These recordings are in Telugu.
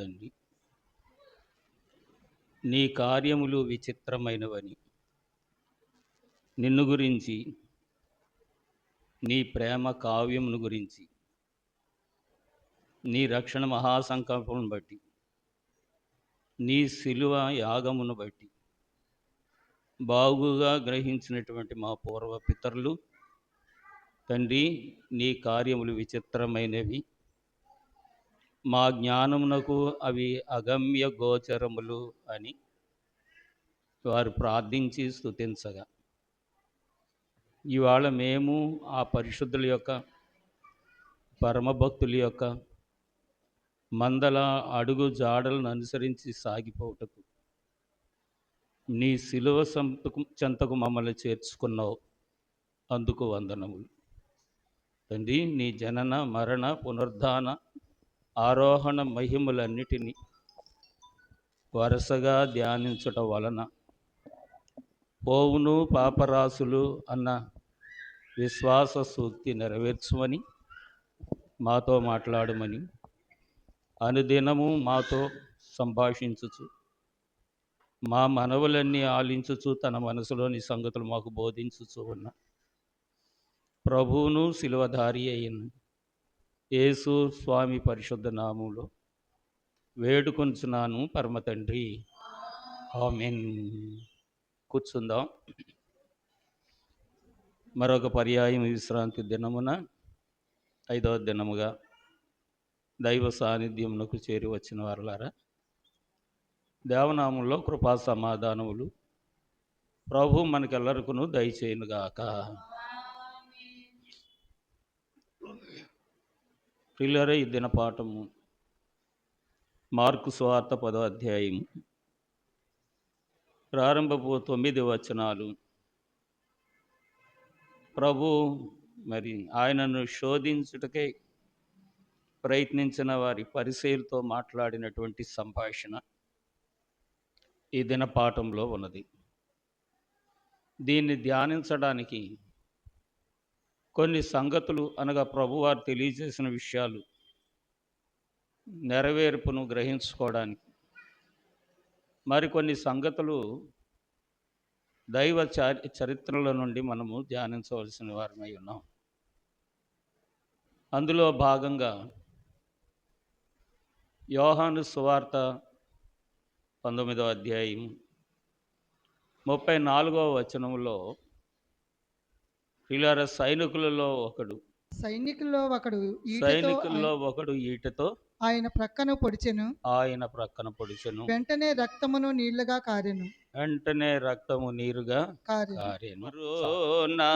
తండ్రి, నీ కార్యములు విచిత్రమైనవని, నిన్ను గురించి, నీ ప్రేమ కావ్యమును గురించి, నీ రక్షణ మహాసంకల్పమును బట్టి, నీ శిలువ యాగమును బట్టి బాగుగా గ్రహించినటువంటి మా పూర్వ పితరులు తండ్రి, నీ కార్యములు విచిత్రమైనవి, మా జ్ఞానమునకు అవి అగమ్య గోచరములు అని వారు ప్రార్థించి స్తుతించగా, ఇవాళ మేము ఆ పరిశుద్ధుల యొక్క పరమభక్తుల యొక్క మందల అడుగు జాడలను అనుసరించి సాగిపోవుటకు నీ శిలువ చెంతకు మమ్మల్ని చేర్చుకున్నావు. అందుకు వందనములు తండ్రి. నీ జనన మరణ పునరుద్ధాన ఆరోహణ మహిమలన్నిటినీ వరుసగా ధ్యానించుట వలన పోవును పాపరాశులు అన్న విశ్వాస సూక్తి నెరవేర్చుమని, మాతో మాట్లాడమని, అనుదినము మాతో సంభాషించుచు మా మనవులన్నీ ఆలించుచు తన మనసులోని సంగతులు మాకు బోధించుచు ఉన్న ప్రభువును శిలువధారి అయిన యేసు స్వామి పరిశుద్ధ నామములో వేడుకొంచున్నాను పరమ తండ్రి, ఆమేన్. కూర్చుందాం. మరొక పర్యాయం విశ్రాంతి దినమున 5వ దినముగా దైవ సాన్నిధ్యమునకు చేరి వచ్చిన వారలారా, దేవనామంలో కృపా సమాధానములు ప్రభు మనకెల్లరికును దయచేయునుగాక. ప్రియులారా, ఈ దిన పాఠము మార్కు సువార్త 10వ అధ్యాయం ప్రారంభపు 9 వచనాలు. ప్రభు మరి ఆయనను శోధించుటకై ప్రయత్నించిన వారి పరిసయ్యులతో మాట్లాడినటువంటి సంభాషణ ఈ దిన పాఠంలో ఉన్నది. దీన్ని ధ్యానించడానికి కొన్ని సంగతులు అనగా ప్రభువారు తెలియజేసిన విషయాలు నెరవేర్పును గ్రహించుకోవడానికి మరికొన్ని సంగతులు దైవ చరిత్రల నుండి మనము ధ్యానించవలసిన వారమై ఉన్నాం. అందులో భాగంగా యోహాను సువార్త 19వ అధ్యాయం 34వ వచనంలో, ప్రియులారా, సైనికులలో ఒకడు ఈటెతో ఆయన ప్రక్కన పొడిచెను. వెంటనే రక్తము నీరుగా కారెను. నా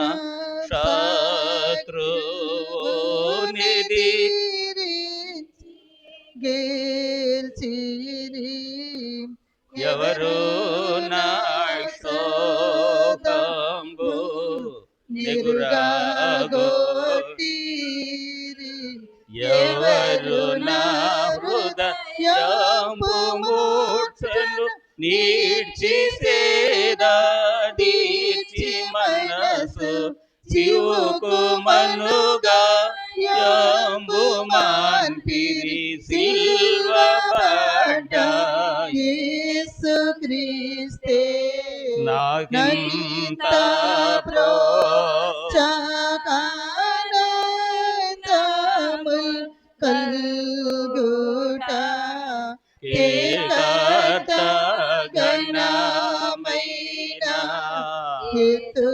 గేల్చిరి ఎవరు నా శోకంబు నిగురాగొట్టిరి, ఎవరు నా హృదయంబు మూర్ఛను నీడ్చిసేదీర్చి మనసు చివుకుమనుగా యంబు మాన్పిరి సిల్వబడ్డ యేసు క్రీస్తే నాకింత ప్రోత్సాహనముల్ కల్గుట ఘనమైన హేతువైయుండు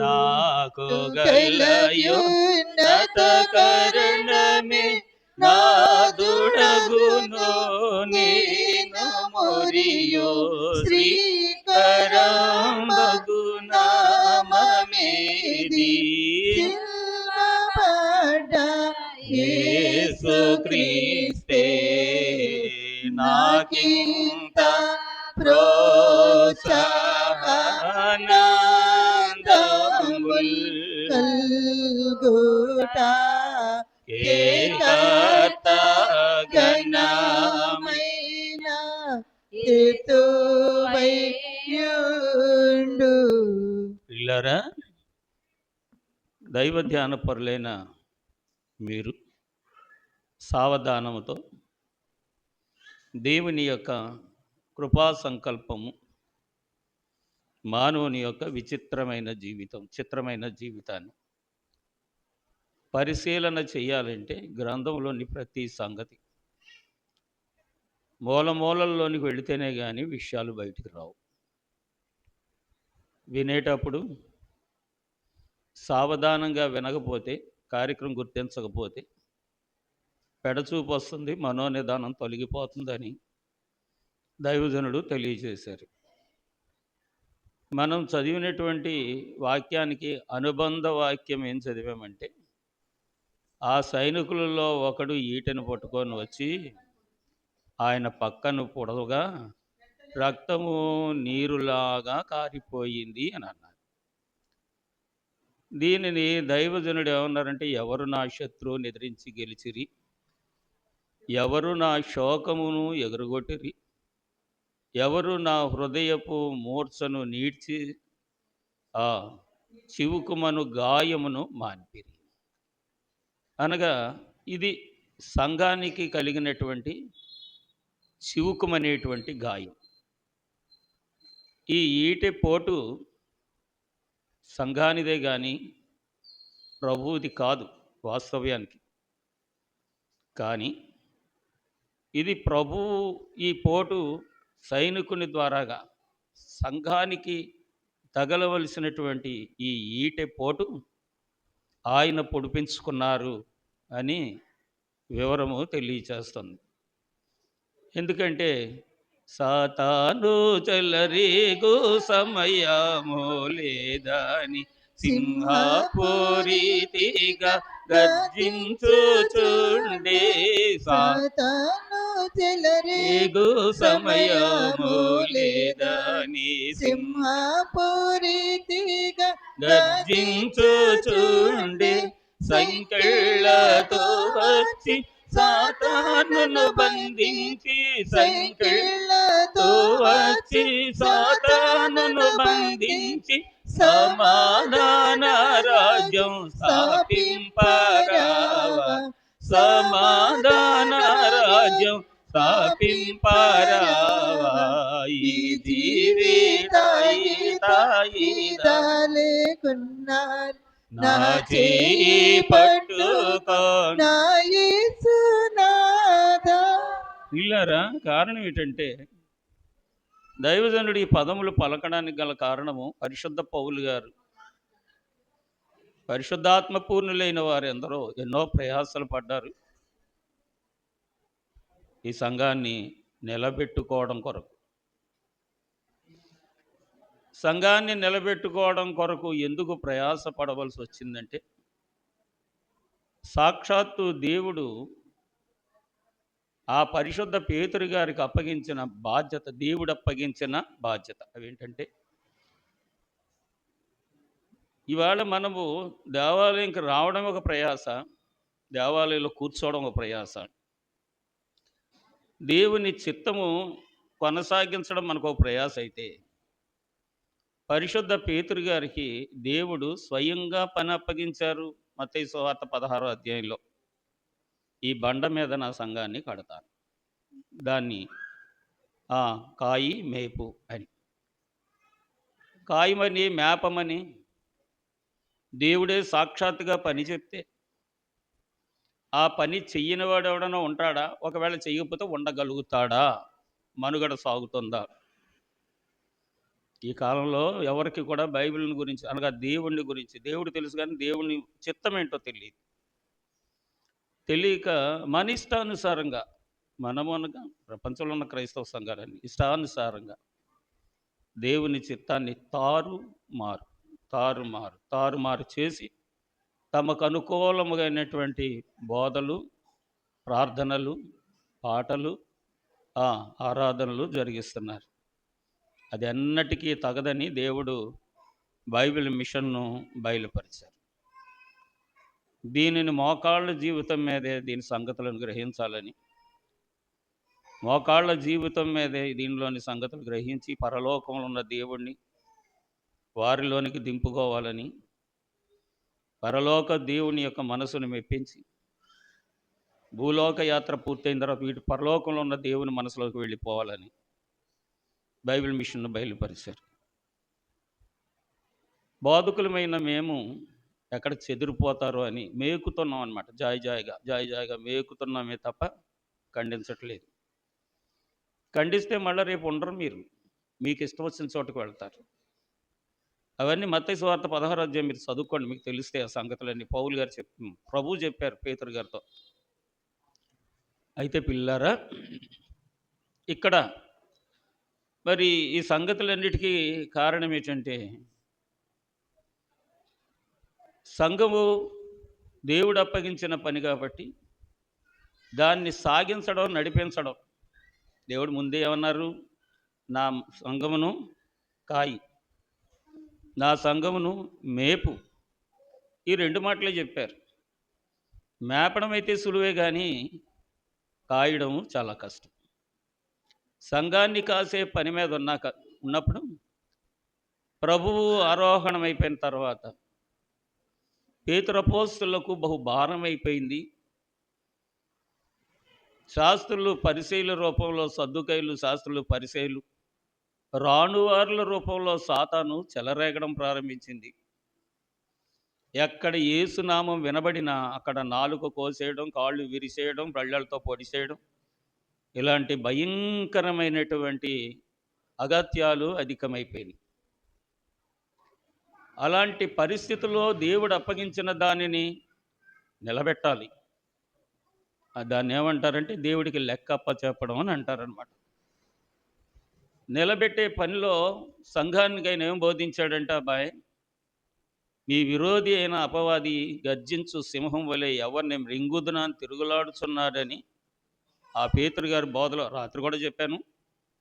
నాకు గలయున్నత కరుణమే నాదుడగును నేను మొరియో శ్రీకరంబగు నామమేది సిల్వబడ్డ యేసు క్రీస్తే నాకింత ప్రోత్సాహనాందముల్ కల్గుట ఏకర్త ఘనమైన హేతువైయుండు. పిల్లరా, దైవ ధ్యాన పరులైన మీరు సావధానముతో దేవుని యొక్క కృపా సంకల్పము మానవుని యొక్క చిత్రమైన జీవితాన్ని పరిశీలన చేయాలంటే గ్రంథంలోని ప్రతి సంగతి మూలమూలల్లోనికి వెళితేనే కానీ విషయాలు బయటికి రావు. వినేటప్పుడు సావధానంగా వినకపోతే, కార్యక్రమం గుర్తించకపోతే పెడచూపు వస్తుంది, మనోనిదానం తొలగిపోతుందని దైవజనుడు తెలియజేశారు. మనం చదివినటువంటి వాక్యానికి అనుబంధ వాక్యం ఏం చదివామంటే, ఆ సైనికులలో ఒకడు ఈటెను పట్టుకొని వచ్చి ఆయన పక్కను పొడవుగా రక్తము నీరులాగా కారిపోయింది అని అన్నారు. దీనిని దైవజనుడు ఏమన్నారంటే, ఎవరు నా శత్రువుని ఎదిరించి గెలిచిరి, ఎవరు నా శోకమును ఎగురగొట్టిరి, ఎవరు నా హృదయపు మూర్ఛను నీడ్చి ఆ చివుకుమను గాయమును మాన్పిరి. అనగా ఇది సంఘానికి కలిగినటువంటి చివుకుమనేటువంటి గాయం. ఈ ఈటె పోటు సంఘానిదే కానీ ప్రభువుది కాదు వాస్తవ్యానికి. కానీ ఇది ప్రభువు ఈ పోటు సైనికుని ద్వారాగా సంఘానికి తగలవలసినటువంటి ఈ ఈటె పోటు ఆయన పొడిపించుకున్నారు అని వివరము తెలియచేస్తుంది. ఎందుకంటే సాతాను చెలరేగు సమయము లేదని సింహపురీతిగా గర్జించుచుండే సాతాను చెలరేగు సమయము లేదని సింహపురీతిగా గర్జించుచుండే సంకెళ్ళతో వచ్చి సాతానును బంధించి, సంకెళ్ళతో వచ్చి సాతానును బంధించి సమాధాన రాజ్యం స్థాపింపరావా, సమాధాన రాజ్యం స్థాపింపరావా. ఈ లేకున్నారు నా చేయి పట్టుకో నా యేసునాథా. ఇల్లారా, కారణం ఏంటంటే దైవజనుడు ఈ పదములు పలకడానికి గల కారణము పరిశుద్ధ పౌలు గారు, పరిశుద్ధాత్మ పూర్ణులైన వారు ఎందరో ఎన్నో ప్రయాసలు పడ్డారు ఈ సంఘాన్ని నిలబెట్టుకోవడం కొరకు. సంఘాన్ని నిలబెట్టుకోవడం కొరకు ఎందుకు ప్రయాస పడవలసి వచ్చిందంటే, సాక్షాత్తు దేవుడు ఆ పరిశుద్ధ పేతురు గారికి అప్పగించిన బాధ్యత, దేవుడు అప్పగించిన బాధ్యత అవేంటంటే, ఇవాళ మనము దేవాలయంకి రావడం ఒక ప్రయాస, దేవాలయంలో కూర్చోవడం ఒక ప్రయాస, దేవుని చిత్తము కొనసాగించడం మనకు ఒక ప్రయాస అయితే, పరిశుద్ధ పేతురు గారికి దేవుడు స్వయంగా పని అప్పగించారు. మత్తయి సువార్త 16వ అధ్యాయంలో, ఈ బండ మీద నా సంఘాన్ని కడతాను, దాన్ని కాయి మేపు అని. కాయమని మేపమని దేవుడే సాక్షాత్తుగా పని చెప్తే ఆ పని చెయ్యని వాడు ఎవడన్నా ఉంటాడా? ఒకవేళ చెయ్యకపోతే ఉండగలుగుతాడా? మనుగడ సాగుతుందా? ఈ కాలంలో ఎవరికి కూడా బైబిల్ని గురించి అనగా దేవుణ్ణి గురించి, దేవుడు తెలుసు కానీ దేవుని చిత్తం ఏంటో తెలియక మన ఇష్టానుసారంగా, మనము అనగా ప్రపంచంలో ఉన్న క్రైస్తవ సంఘాలన్నీ ఇష్టానుసారంగా దేవుని చిత్తాన్ని తారుమారు చేసి తమకు అనుకూలమైనటువంటి బోధలు, ప్రార్థనలు, పాటలు, ఆరాధనలు జరిగిస్తున్నారు. అది అన్నిటికీ తగదని దేవుడు బైబిల్ మిషన్ను బయలుపరిచారు. దీనిని మోకాళ్ళ జీవితం మీదే దీని సంగతులను గ్రహించాలని, మోకాళ్ళ జీవితం మీదే దీనిలోని సంగతులు గ్రహించి పరలోకంలో ఉన్న దేవుణ్ణి వారిలోనికి దింపుకోవాలని, పరలోక దేవుని యొక్క మనసును మెప్పించి భూలోక యాత్ర పూర్తయిన తర్వాత వీటి పరలోకంలో ఉన్న దేవుని మనసులోకి వెళ్ళిపోవాలని బైబిల్ మిషన్ను బయలుపరిచారు. బాధకులమైన మేము ఎక్కడ చెదిరిపోతారో అని మేకుతున్నాం అనమాట. జాయిగా మేకుతున్నామే తప్ప ఖండించట్లేదు. ఖండిస్తే మళ్ళీ రేపు ఉండరు మీరు. మీకు ఇష్టం వచ్చిన చోటుకు వెళ్తారు. అవన్నీ మత్తయి సువార్త 16వ అధ్యాయం మీరు చదువుకోండి, మీకు తెలుస్తాయి ఆ సంగతులన్నీ. పౌలు గారు ప్రభువు చెప్పారు పేతురు గారితో. అయితే పిల్లారా, ఇక్కడ మరి ఈ సంగతులన్నిటికీ కారణం ఏంటంటే, సంఘము దేవుడు అప్పగించిన పని కాబట్టి దాన్ని సాగించడం, నడిపించడం. దేవుడు ముందే ఏమన్నారు? నా సంఘమును కాయి, నా సంఘమును మేపు. ఈ 2 మాటలే చెప్పారు. మేపడం అయితే సులువే కానీ కాయడం చాలా కష్టం. సంఘాన్ని కాసే పని మీద ఉన్నప్పుడు ప్రభువు ఆరోహణమైపోయిన తర్వాత పేతురు అపోస్తలులకు బహు భారం అయిపోయింది. శాస్త్రులు పరిసయ్యుల రూపంలో సద్దుకయ్యులు, శాస్త్రులు పరిసయ్యులు, రాణువారుల రూపంలో సాతాను చెలరేగడం ప్రారంభించింది. ఎక్కడ యేసునామం వినబడినా అక్కడ నాలుక కోసేయడం, కాళ్ళు విరిసేయడం, బళ్ళలతో పొడిసేయడం, ఇలాంటి భయంకరమైనటువంటి అగత్యాలు అధికమైపోయినాయి. అలాంటి పరిస్థితుల్లో దేవుడు అప్పగించిన దానిని నిలబెట్టాలి. దాన్ని ఏమంటారంటే దేవుడికి లెక్క అప్పచెప్పడం అని అంటారనమాట. నిలబెట్టే పనిలో సంఘానికి ఆయన ఏం బోధించాడంటే, అబ్బాయి, మీ విరోధి అయిన అపవాది గర్జించు సింహం వలె ఎవరిని రింగుదునని తిరుగులాడుచున్నాడని ఆ పేతురు గారి బోధలో రాత్రి కూడా చెప్పాను.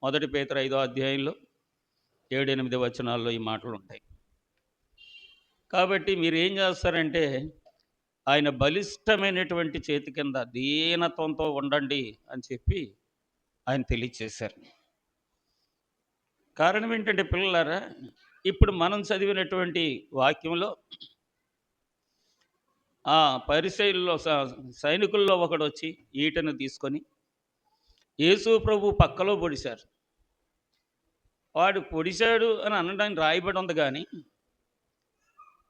1 పేతురు 5వ అధ్యాయంలో 7-8 వచనాల్లో ఈ మాటలు ఉంటాయి. కాబట్టి మీరు ఏం చేస్తారంటే, ఆయన బలిష్టమైనటువంటి చేతి కింద దీనత్వంతో ఉండండి అని చెప్పి ఆయన తెలియచేశారు. కారణం ఏంటంటే పిల్లలారా, ఇప్పుడు మనం చదివినటువంటి వాక్యంలో ఆ పరిసయ్యుల్లో సైనికుల్లో ఒకడు వచ్చి ఈటను తీసుకొని యేసు ప్రభు పక్కలో పొడిశారు. వాడు పొడిశాడు అని అనడానికి రాయబడి ఉంది, కానీ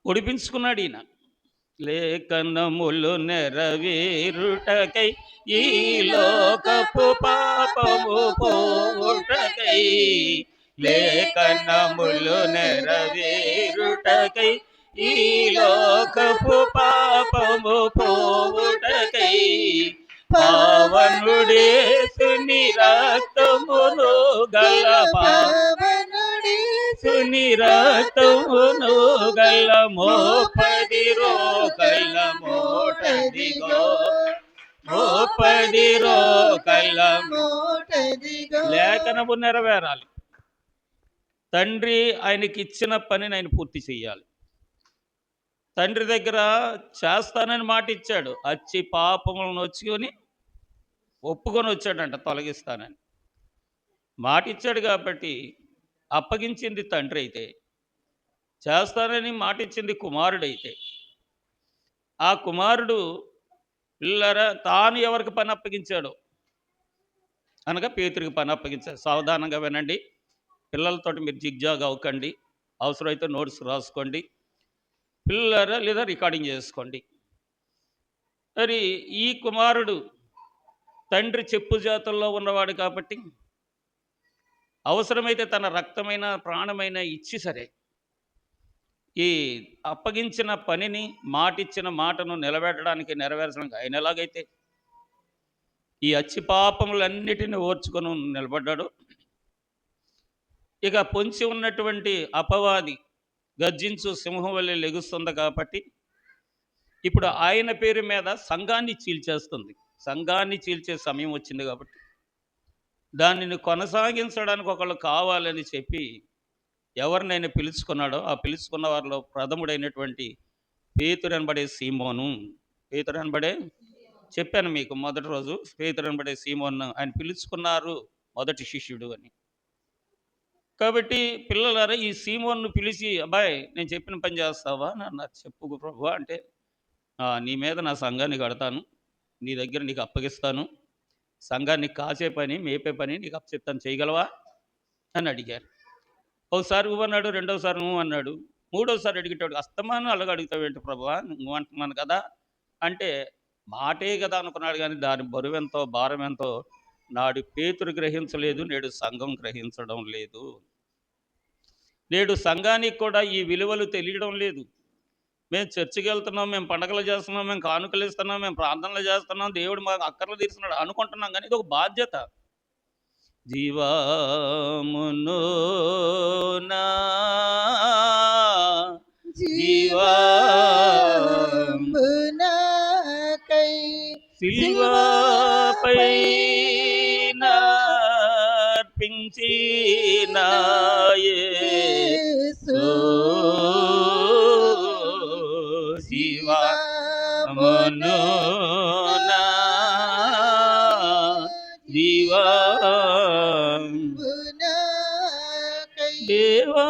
పొడిపించుకున్నాడు ఈయన. లేఖనములు నెరవేరుటకై ఈ లోకపు పాపము పోవుటకై, లేఖనములు నెరవేరుటకై ఈ లోకపు పాపము పోవుటకై, పావనుడేసుని రక్తమును గల సుని రక్తమును గల మోపదిరో కల్ల మోటదిగో, మోపదిరో కల్ల మోటదిగో. లేఖనము నెరవేరాలి. తండ్రి ఆయనకి ఇచ్చిన పనిని ఆయన పూర్తి చేయాలి. తండ్రి దగ్గర చేస్తానని మాట ఇచ్చాడు. వచ్చి పాపములను వచ్చుకొని ఒప్పుకొని వచ్చాడంట, తొలగిస్తానని మాట ఇచ్చాడు. కాబట్టి అప్పగించింది తండ్రి అయితే, చేస్తానని మాట ఇచ్చింది కుమారుడైతే, ఆ కుమారుడు పిల్లరా తాను ఎవరికి పని అప్పగించాడో అనగా పేతురికి పని అప్పగించాడు. సావధానంగా వినండి. పిల్లలతోటి మీరు జిగ్జాగ్ అవ్వకండి. అవసరమైతే నోట్స్ రాసుకోండి పిల్లరా, లేదా రికార్డింగ్ చేసుకోండి. మరి ఈ కుమారుడు తండ్రి చెప్పు జాతుల్లో ఉన్నవాడు కాబట్టి అవసరమైతే తన రక్తమైన ప్రాణమైన ఇచ్చి సరే ఈ అప్పగించిన పనిని, మాటిచ్చిన మాటను నిలబెట్టడానికి, నెరవేర్చడానికి ఆయన ఎలాగైతే ఈ అచ్చి పాపములన్నిటిని ఓర్చుకొని నిలబడ్డాడు, ఇక పొంచి ఉన్నటువంటి అపవాది గర్జించు సింహం వల్లే లెగుస్తుంది. కాబట్టి ఇప్పుడు ఆయన పేరు మీద సంఘాన్ని చీల్చేస్తుంది. సంఘాన్ని చీల్చే సమయం వచ్చింది. కాబట్టి దానిని కొనసాగించడానికి ఒకళ్ళు కావాలని చెప్పి ఎవరినైనా పిలుచుకున్నాడో, ఆ పిలుచుకున్న వారిలో ప్రథముడైనటువంటి పేతురు అనబడే సీమోను. పేతురు అనబడే చెప్పాను మీకు మొదటి రోజు, పేతురు అనబడే సీమోను ఆయన పిలుచుకున్నారు మొదటి శిష్యుడు అని. కాబట్టి పిల్లలారా, ఈ సీమోన్ను పిలిచి, అబ్బాయి నేను చెప్పిన పని చేస్తావా అని అన్నారు. చెప్పు ప్రభు అంటే, నీ మీద నా సంఘాన్ని కడతాను, నీ దగ్గర నీకు అప్పగిస్తాను, సంఘాన్ని కాసే పని మేపే పని నీకు అప్పచెప్తాను, చేయగలవా అని అడిగారు. ఒకసారి నువ్వు అన్నాడు, రెండోసారి నువ్వు అన్నాడు, మూడోసారి అడిగేటాడు అస్తమానం అలాగ అడుగుతావేంటి ప్రభువా, నువ్వు అంటున్నాను కదా అంటే, మాటే కదా అనుకున్నాడు, కానీ దాని బరువెంతో భారం ఎంతో నాడు పేతురు గ్రహించలేదు, నేడు సంఘం గ్రహించడం లేదు. నేడు సంఘానికి కూడా ఈ విలువలు తెలియడం లేదు. మేము చర్చికి వెళ్తున్నాం, మేము పండగలు చేస్తున్నాం, మేము కానుకలు ఇస్తున్నాం, మేము ప్రార్థనలు చేస్తున్నాం, దేవుడు మాకు అక్కర్లు తీరుస్తున్నాడు అనుకుంటున్నాం, కానీ ఇది ఒక బాధ్యత. జీవమును నా జీవమునకై సిలువపై అర్పించిన యేసు జీవమును నా దేవా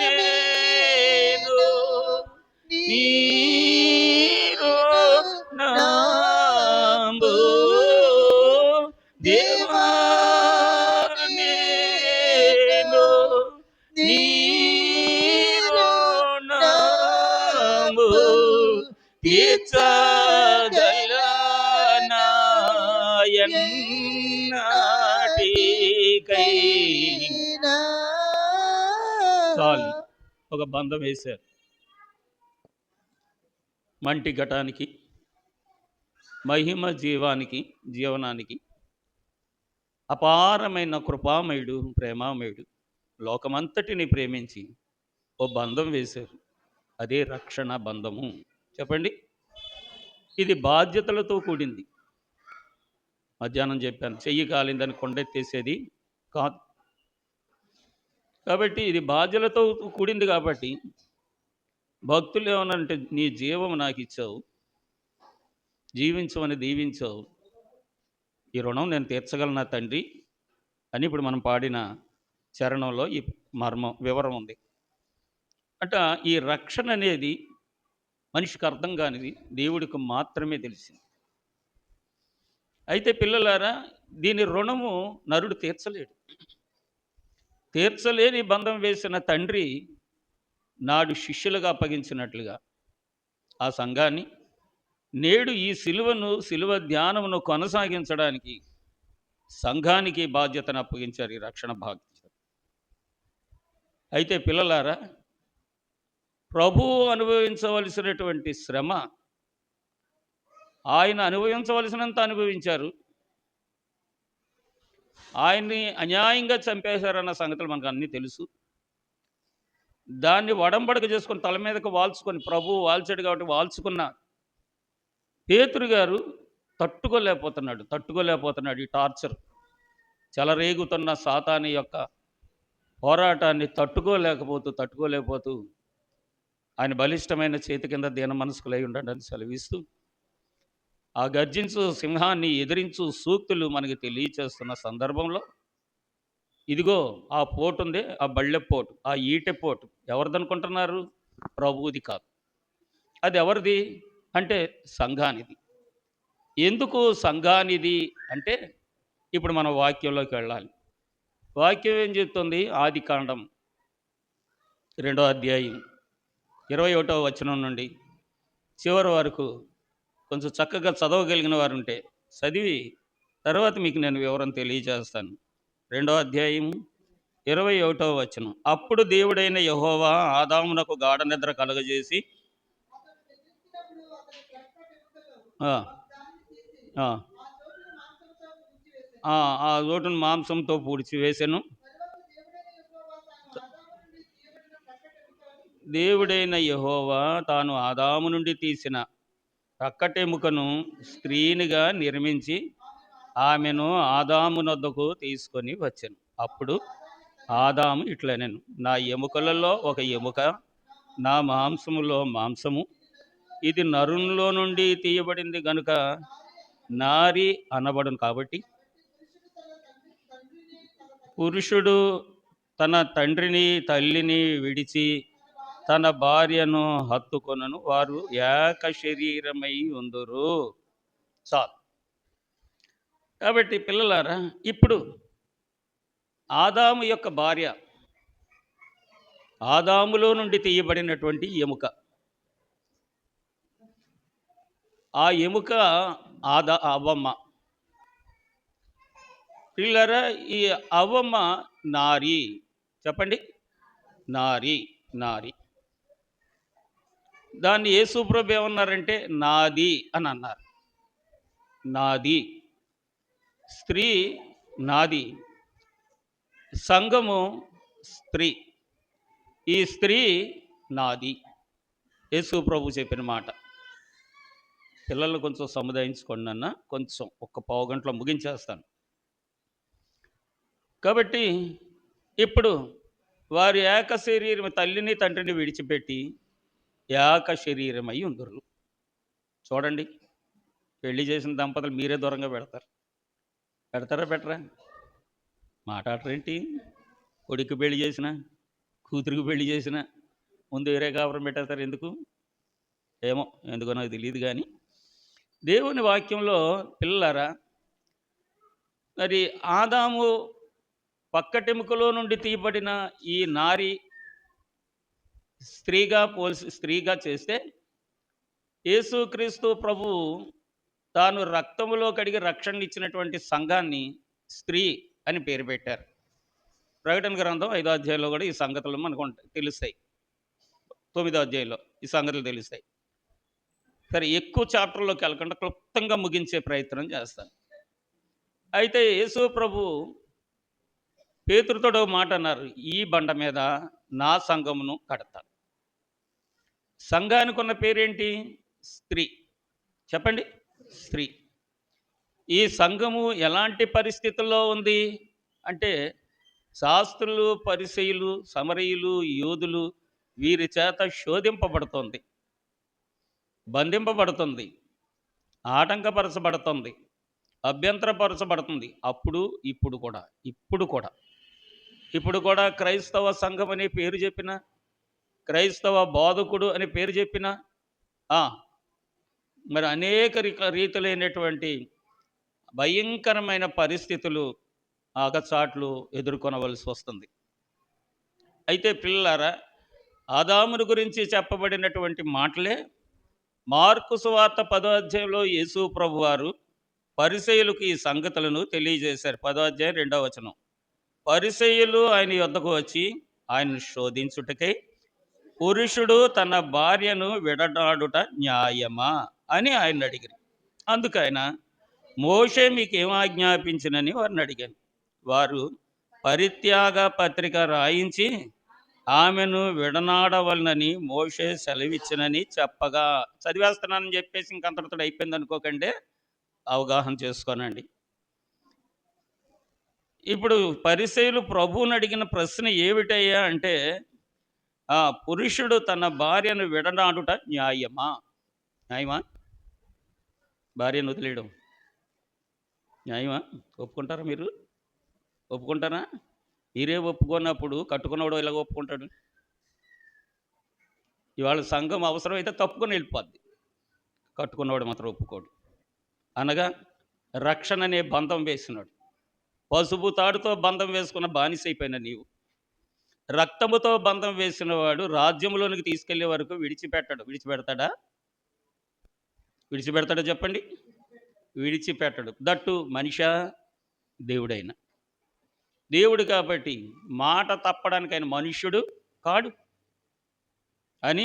నేను నీరు నాంబు దేవా నేను నీరు నాంబు తీర్చగలనా ఎన్నాటికై. చాలు, ఒక బంధం వేశారు. మంటి ఘటానికి, మహిమ జీవనానికి అపారమైన కృపామయుడు, ప్రేమామయుడు లోకమంతటిని ప్రేమించి ఓ బంధం వేశారు. అదే రక్షణ బంధము. చెప్పండి, ఇది బాధ్యతలతో కూడింది. మధ్యాహ్నం చెప్పాను, చెయ్యి కాలిందని కొండెత్తేసేది కాదు. కాబట్టి ఇది బాధ్యతలతో కూడింది. కాబట్టి భక్తులు ఏమనంటే, నీ జీవం నాకు ఇచ్చావు, జీవించమని దీవించావు, ఈ రుణం నేను తీర్చగలనా తండ్రి అని ఇప్పుడు మనం పాడిన చరణంలో ఈ వివరం ఉంది. అంటే ఈ రక్షణ అనేది మనిషికి అర్థం కానిది, దేవుడికి మాత్రమే తెలిసింది. అయితే పిల్లలారా, దీని రుణము నరుడు తీర్చలేడు. తీర్చలేని బంధం వేసిన తండ్రి నాడు శిష్యులుగా అప్పగించినట్లుగా ఆ సంఘాన్ని నేడు ఈ సిలువ ధ్యానమును కొనసాగించడానికి సంఘానికి బాధ్యతను అప్పగించారు, ఈ రక్షణ బాధ్యత. అయితే పిల్లలారా, ప్రభువు అనుభవించవలసినటువంటి శ్రమ ఆయన అనుభవించవలసినంత అనుభవించారు. ఆయన్ని అన్యాయంగా చంపేశారన్న సంగతులు మనకు అన్నీ తెలుసు. దాన్ని వడంబడక చేసుకొని తల మీదకు వాల్చుకొని, ప్రభువు వాల్చాడు కాబట్టి వాల్చుకున్న పేతురు గారు తట్టుకోలేకపోతున్నాడు ఈ టార్చర్. చెలరేగుతున్న సాతాను యొక్క పోరాటాన్ని తట్టుకోలేకపోతూ ఆయన బలిష్టమైన చేతి కింద దీన మనస్కులై ఉండడానికి సెలవిస్తూ ఆ గర్జించు సింహాన్ని ఎదిరించు సూక్తులు మనకి తెలియచేస్తున్న సందర్భంలో, ఇదిగో ఆ పోటు ఉంది, ఆ బళ్ళెపోటు, ఆ ఈటెపోటు ఎవరిదనుకుంటున్నారు? ప్రభువుది కాదు. అది ఎవరిది అంటే సంఘానిది. ఎందుకు సంఘానిది అంటే, ఇప్పుడు మనం వాక్యంలోకి వెళ్ళాలి. వాక్యం ఏం చెప్తుంది? ఆదికాండం 2వ అధ్యాయం 21వ వచనం నుండి చివరి వరకు కొంచెం చక్కగా చదవగలిగిన వారు ఉంటే చదివి తర్వాత మీకు నేను వివరం తెలియజేస్తాను. 2వ అధ్యాయం 21వ వచనం. అప్పుడు దేవుడైన యెహోవా ఆదామునకు గాఢ నిద్ర కలుగజేసి ఆ చోటును మాంసంతో పూడ్చివేసెను. దేవుడైన యెహోవా తాను ఆదాము నుండి తీసిన ప్రక్కటెముకను స్త్రీనిగా నిర్మించి ఆమెను ఆదాము నొద్దకు తీసుకొని వచ్చాను. అప్పుడు ఆదాము ఇట్లనెను, నా ఎముకలలో ఒక ఎముక, నా మాంసములో మాంసము, ఇది నరునిలో నుండి తీయబడింది గనుక నారి అనబడును. కాబట్టి పురుషుడు తన తండ్రిని తల్లిని విడిచి తన భార్యను హత్తుకొనను, వారు ఏక శరీరమై ఉందురు. చాలు. కాబట్టి పిల్లలారా, ఇప్పుడు ఆదాము యొక్క భార్య, ఆదాములో నుండి తీయబడినటువంటి ఎముక. ఆ ఎముక అవ్వమ్మ. పిల్లరా, ఈ అవ్వమ్మ నారి. చెప్పండి, నారి. నారి. దాన్ని యేసుప్రభు ఏమన్నారంటే నాది అని అన్నారు. నాది. స్త్రీ నాది, సంఘము స్త్రీ. ఈ స్త్రీ నాది. యేసుప్రభు చెప్పిన మాట. పిల్లలు కొంచెం సముదాయించుకోండి అన్న, కొంచెం ఒక్క పావు గంటలో ముగించేస్తాను. కాబట్టి ఇప్పుడు వారి ఏక శరీరం, తల్లిని తండ్రిని విడిచిపెట్టి ఏక శరీరమై ఉందరు. చూడండి, పెళ్లి చేసిన దంపతులు మీరే దూరంగా పెడతారు. పెడతారా పెట్టరా? మాట్లాడరేంటి? కొడుకు పెళ్లి చేసిన, కూతురికి పెళ్లి చేసిన ముందు వేరే కాపురం పెట్టేస్తారు. ఎందుకు? ఏమో, ఎందుకో నాకు తెలియదు. కానీ దేవుని వాక్యంలో పిల్లలారా, మరి ఆదాము పక్కటెముకలో నుండి తీయబడిన ఈ నారి స్త్రీగా చేస్తే, యేసుక్రీస్తు ప్రభువు తాను రక్తములో కడిగి రక్షణ ఇచ్చినటువంటి సంఘాన్ని స్త్రీ అని పేరు పెట్టారు. ప్రకటన గ్రంథం 5వ అధ్యాయంలో కూడా ఈ సంగతులు మనకు తెలుస్తాయి. 9వ అధ్యాయంలో ఈ సంగతులు తెలుస్తాయి. సరే, ఎక్కువ చాప్టర్లోకి వెళ్ళకుండా క్లుప్తంగా ముగించే ప్రయత్నం చేస్తాను. అయితే యేసు ప్రభు పేతురుతో మాట అన్నారు, ఈ బండ మీద నా సంఘమును కడతాను. సంఘానికి ఉన్న పేరేంటి? స్త్రీ. చెప్పండి, స్త్రీ. ఈ సంఘము ఎలాంటి పరిస్థితుల్లో ఉంది అంటే, శాస్త్రులు, పరిసయ్యులు, సమరయులు, యోధులు వీరి చేత శోధింపబడుతుంది, బంధింపబడుతుంది, ఆటంకపరచబడుతుంది, అభ్యంతరపరచబడుతుంది. ఇప్పుడు కూడా క్రైస్తవ సంఘం అనే పేరు చెప్పిన, క్రైస్తవ బోధకుడు అనే పేరు చెప్పిన మరి అనేక రీతులైనటువంటి భయంకరమైన పరిస్థితులు, ఆగచాట్లు ఎదుర్కొనవలసి వస్తుంది. అయితే పిల్లలారా, ఆదాముని గురించి చెప్పబడినటువంటి మాటలే మార్కు సువార్త 10వ అధ్యాయంలో యేసు ప్రభు వారు పరిసయ్యులకు ఈ సంగతులను తెలియజేశారు. 10వ అధ్యాయం 2వ వచనం. పరిసయ్యులు ఆయన యొద్దకు వచ్చి ఆయనను శోధించుటకై, పురుషుడు తన భార్యను విడనాడుట న్యాయమా అని ఆయన అడిగారు. అందుకైన మోషే మీకేం ఆజ్ఞాపించినని వారిని అడిగాను. వారు పరిత్యాగ పత్రిక రాయించి ఆమెను విడనాడవలనని మోషే సెలవిచ్చినని చెప్పగా, చదివేస్తున్నానని చెప్పేసి ఇంకంతటితో అయిపోయింది అనుకోకండి, అవగాహన చేసుకోనండి. ఇప్పుడు పరిసయ్యులు ప్రభువుని అడిగిన ప్రశ్న ఏమిటయ్యా అంటే, పురుషుడు తన భార్యను విడనాడుట న్యాయమా? న్యాయమా? భార్యను వదిలేయడం న్యాయమా? ఒప్పుకుంటారా? మీరు ఒప్పుకుంటారా? మీరే ఒప్పుకున్నప్పుడు కట్టుకున్నవాడు ఎలాగ ఒప్పుకుంటాడు? ఇవాళ సంఘం అవసరమైతే తప్పుకొని వెళ్ళిపోద్ది, కట్టుకున్నవాడు మాత్రం ఒప్పుకోడు. అనగా రక్షణ అనే బంధం వేసినాడు. పసుపు తాడుతో బంధం వేసుకున్న బానిస అయిపోయిన నీవు, రక్తముతో బంధం వేసిన వాడు రాజ్యంలోనికి తీసుకెళ్లే వరకు విడిచిపెట్టాడు. విడిచిపెడతాడా చెప్పండి? విడిచిపెట్టడు. దట్టు మనిషా, దేవుడైనా. దేవుడు కాబట్టి మాట తప్పడానికి ఆయన మనుష్యుడు కాడు అని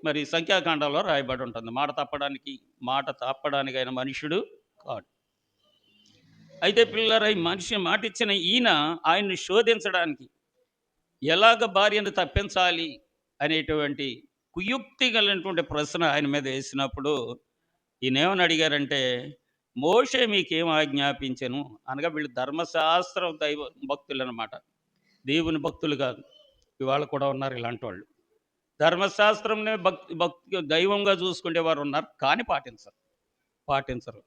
మరి సంఖ్యాకాండంలో రాయబడి ఉంటుంది. మాట తప్పడానికి ఆయన మనుష్యుడు కాడు. అయితే పిల్లరా, ఈ మనిషి మాట ఇచ్చిన ఈయన ఆయన్ని శోధించడానికి ఎలాగ భార్యను తప్పించాలి అనేటువంటి కుయుక్తి కలిగినటువంటి ప్రశ్న ఆయన మీద వేసినప్పుడు ఈయన ఏమని అడిగారంటే, మోషే మీకేం ఆజ్ఞాపించను అనగా, వీళ్ళు ధర్మశాస్త్రం దైవ భక్తులు అన్నమాట, దేవుని భక్తులు కాదు. ఇవాళ కూడా ఉన్నారు ఇలాంటి వాళ్ళు. ధర్మశాస్త్రంనే భక్తి దైవంగా చూసుకునే వారు ఉన్నారు, కానీ పాటించరు.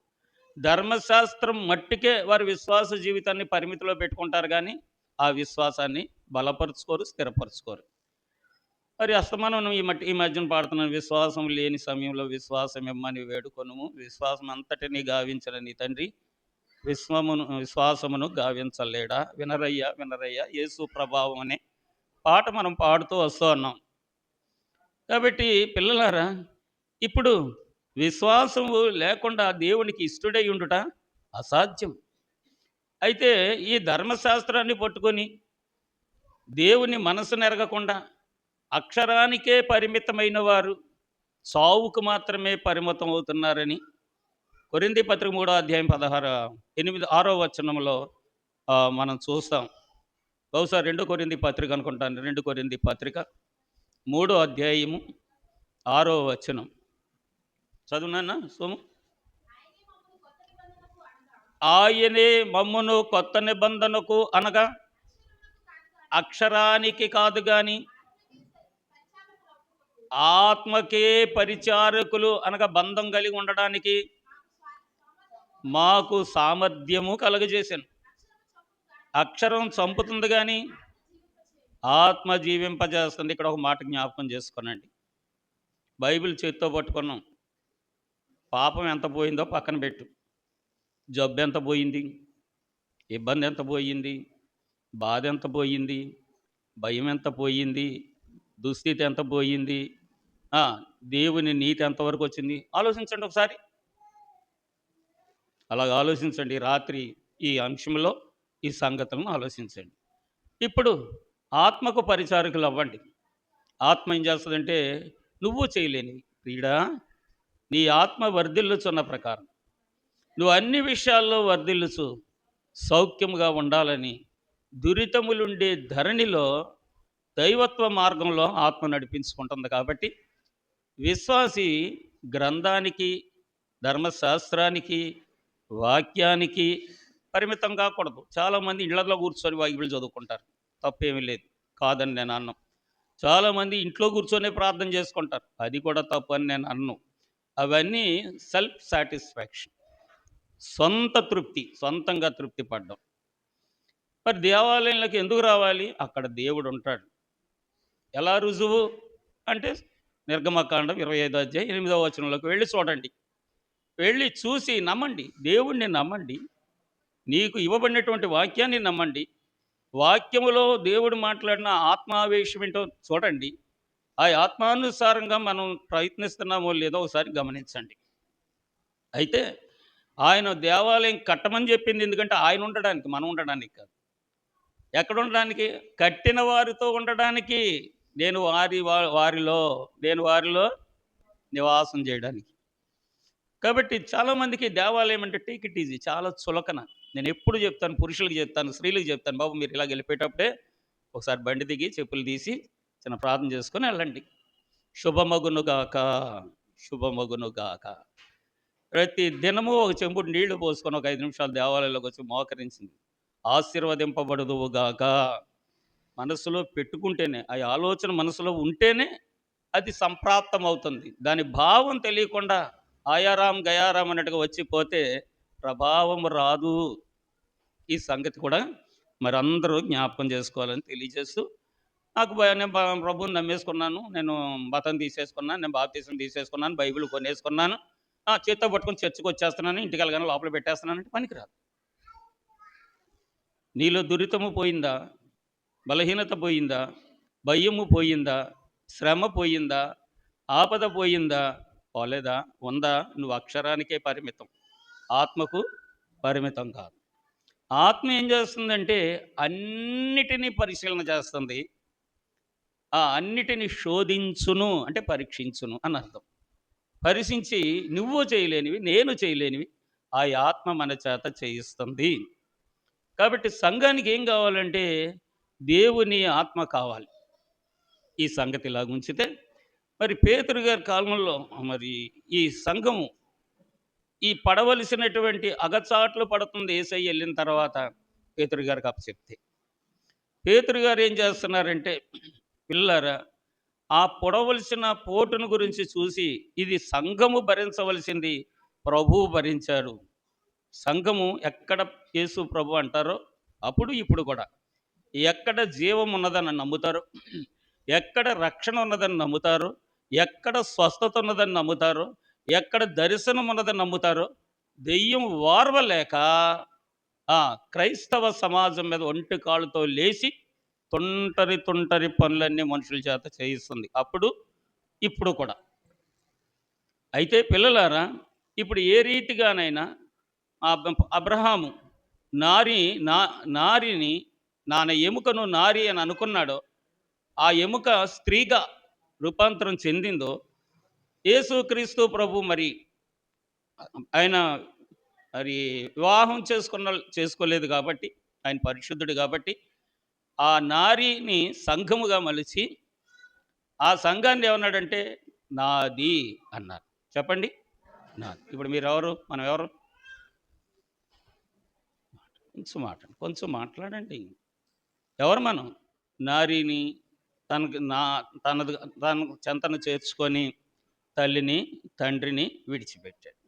ధర్మశాస్త్రం మట్టికే వారి విశ్వాస జీవితాన్ని పరిమితిలో పెట్టుకుంటారు, కానీ ఆ విశ్వాసాన్ని బలపరుచుకోరు, స్థిరపరచుకోరు. మరి అస్తమానం ఈ మధ్యన పాడుతున్నాను, విశ్వాసం లేని సమయంలో విశ్వాసం ఇమ్మని వేడుకొనుము, విశ్వాసం అంతటిని గావించిన నీ తండ్రి విశ్వాసమును గావించలేడా, వినరయ్యా వినరయ్యా యేసు ప్రభావం అనే పాట మనం పాడుతూ వస్తూ ఉన్నాం. కాబట్టి పిల్లలారా, ఇప్పుడు విశ్వాసము లేకుండా దేవునికి ఇష్టడై ఉండుట అసాధ్యం. అయితే ఈ ధర్మశాస్త్రాన్ని పట్టుకొని దేవుని మనసు నెరగకుండా అక్షరానికే పరిమితమైన వారు చావుకు మాత్రమే పరిమితం అవుతున్నారని కొరింథీ పత్రిక 3వ అధ్యాయం 6వ వచనంలో మనం చూస్తాం. బహుశా 2 కొరింథీ పత్రిక అనుకుంటాను. 2 కొరింథీ పత్రిక 3వ అధ్యాయము 6వ వచనం చదువునా సోము. ఆయనే మమ్మును కొత్త నిబంధనకు అనగా అక్షరానికి కాదు గాని ఆత్మకే పరిచారకులు అనగా బంధం కలిగి ఉండడానికి మాకు సామర్థ్యము కలుగజేశాను. అక్షరం చంపుతుంది కానీ ఆత్మ జీవింపజేస్తుంది. ఇక్కడ ఒక మాట జ్ఞాపకం చేసుకోనండి. బైబిల్ చేతితో పట్టుకున్నాం, పాపం ఎంత పోయిందో పక్కన పెట్టు, జబ్బు ఎంత పోయింది, ఇబ్బంది ఎంత పోయింది, బాధ ఎంత పోయింది, భయం ఎంత పోయింది, దుస్థితి ఎంత పోయింది, దేవుని నీతి ఎంతవరకు వచ్చింది ఆలోచించండి ఒకసారి. అలాగ ఆలోచించండి. రాత్రి ఈ అంశంలో ఈ సంగతులను ఆలోచించండి. ఇప్పుడు ఆత్మకు పరిచారకులు అవ్వండి. ఆత్మ ఏం చేస్తుందంటే, నువ్వు చేయలేని క్రీడా నీ ఆత్మ వర్ధిల్లుచున్న ప్రకారం నువ్వు అన్ని విషయాల్లో వర్ధిల్లుచు సౌఖ్యముగా ఉండాలని దురితములుండే ధరణిలో దైవత్వ మార్గంలో ఆత్మ నడిపించుకుంటుంది. కాబట్టి విశ్వాసి గ్రంథానికి, ధర్మశాస్త్రానికి, వాక్యానికి పరిమితం కాకూడదు. చాలామంది ఇళ్లలో కూర్చొని బైబిల్ చదువుకుంటారు, తప్పేమీ లేదు, కాదని నేను అన్ను. చాలామంది ఇంట్లో కూర్చొని ప్రార్థన చేసుకుంటారు, అది కూడా తప్పు అని నేను అన్ను. అవన్నీ సెల్ఫ్ సాటిస్ఫాక్షన్, సొంత తృప్తి, సొంతంగా తృప్తి పడ్డం. మరి దేవాలయంలోకి ఎందుకు రావాలి? అక్కడ దేవుడు ఉంటాడు. ఎలా రుజువు అంటే నిర్గమకాండం 25వ అధ్యాయం 8వ వచనంలోకి వెళ్ళి చూడండి. వెళ్ళి చూసి నమ్మండి, దేవుణ్ణి నమ్మండి, నీకు ఇవ్వబడినటువంటి వాక్యాన్ని నమ్మండి, వాక్యములో దేవుడు మాట్లాడిన ఆత్మావేశం ఏంటో చూడండి. ఆ ఆత్మానుసారంగా మనం ప్రయత్నిస్తున్నామో లేదో ఒకసారి గమనించండి. అయితే ఆయన దేవాలయం కట్టమని చెప్పింది ఎందుకంటే ఆయన ఉండడానికి, మనం ఉండడానికి కాదు. ఎక్కడ ఉండడానికి? కట్టిన వారితో ఉండడానికి. నేను వారిలో నివాసం చేయడానికి. కాబట్టి చాలామందికి దేవాలయం అంటే టేక్ ఇట్ ఈజీ, చాలా చులకన. నేను ఎప్పుడు చెప్తాను, పురుషులకు చెప్తాను, స్త్రీలకు చెప్తాను, బాబు మీరు ఇలా వెళ్ళిపోయేటప్పుడే ఒకసారి బండి దిగి చెప్పులు తీసి చిన్న ప్రార్థన చేసుకొని వెళ్ళండి. శుభమగునుగాక, శుభమగునుగాక. ప్రతి దినము ఒక చెంబుడు నీళ్లు పోసుకొని ఒక 5 నిమిషాలు దేవాలయంలోకి వచ్చి మోకరించింది, ఆశీర్వదింపబడదువుగాక. మనసులో పెట్టుకుంటేనే, ఆ ఆలోచన మనసులో ఉంటేనే అది సంప్రాప్తం అవుతుంది. దాని భావం తెలియకుండా ఆయారాం గయారాం అన్నట్టుగా వచ్చిపోతే ప్రభావం రాదు. ఈ సంగతి కూడా మరి అందరూ జ్ఞాపకం చేసుకోవాలని తెలియజేస్తూ, నేను ప్రభువుని నమ్మేసుకున్నాను, నేను మతం తీసేసుకున్నాను, నేను బాప్తీసం తీసేసుకున్నాను, బైబిల్ కొనేసుకున్నాను, చేత్తో పట్టుకొని చర్చకు వచ్చేస్తున్నాను, ఇంటికి వెళ్ళగానే లోపల పెట్టేస్తున్నాను అంటే పనికిరాదు. నీలో దురితము పోయిందా? బలహీనత పోయిందా? భయము పోయిందా? శ్రమ పోయిందా? ఆపద పోయిందా? పోలేదా? ఉందా? నువ్వు అక్షరానికే పరిమితం, ఆత్మకు పరిమితం కాదు. ఆత్మ ఏం చేస్తుందంటే అన్నిటినీ పరిశీలన చేస్తుంది. అన్నిటినీ శోధించును అంటే పరీక్షించును అని అర్థం. పరీక్షించి నువ్వు చేయలేనివి, నేను చేయలేనివి ఆ ఆత్మ మన చేత చేయిస్తుంది. కాబట్టి సంఘానికి ఏం కావాలంటే దేవుని ఆత్మ కావాలి. ఈ సంగతి ఇలాగ ఉంచితే మరి పేతురు గారి కాలంలో మరి ఈ సంఘము ఈ పడవలసినటువంటి అగచాట్లు పడుతుంది. యేసయ్య వెళ్ళిన తర్వాత పేతురు గారికి అప్పచెప్తే పేతురు గారు ఏం చేస్తున్నారంటే, పిల్లరా ఆ పొడవలసిన పోటును గురించి చూసి ఇది సంఘము భరించవలసింది ప్రభువు భరించారు. సంఘము ఎక్కడ యేసు ప్రభు అంటారో అప్పుడు ఇప్పుడు కూడా ఎక్కడ జీవం ఉన్నదని నమ్ముతారో ఎక్కడ రక్షణ ఉన్నదని నమ్ముతారో, ఎక్కడ స్వస్థత ఉన్నదని నమ్ముతారో, ఎక్కడ దర్శనం ఉన్నదని నమ్ముతారో, దెయ్యం ఓర్వలేక ఆ క్రైస్తవ సమాజం మీద ఒంటి కాళ్ళతో లేచి తుంటరి తుంటరి పనులన్నీ మనుషుల చేత చేయిస్తుంది. అప్పుడు ఇప్పుడు కూడా. అయితే పిల్లలారా, ఇప్పుడు ఏ రీతిగానైనా అబ్రహాము నారి నా నారిని నాన్న ఎముకను నారి అని అనుకున్నాడో, ఆ ఎముక స్త్రీగా రూపాంతరం చెందిందో, యేసుక్రీస్తు ప్రభు మరి ఆయన మరి వివాహం చేసుకోలేదు కాబట్టి, ఆయన పరిశుద్ధుడు కాబట్టి, ఆ నారిని సంఘముగా మలిచి ఆ సంఘాన్ని ఏమన్నాడంటే నాది అన్నారు. చెప్పండి, నాది. ఇప్పుడు మీరు ఎవరు, మనం ఎవరు? కొంచెం మాట్లాడండి. ఎవరు మనం? నారిని తన చెంతను చేర్చుకొని తల్లిని తండ్రిని విడిచిపెట్టాడు.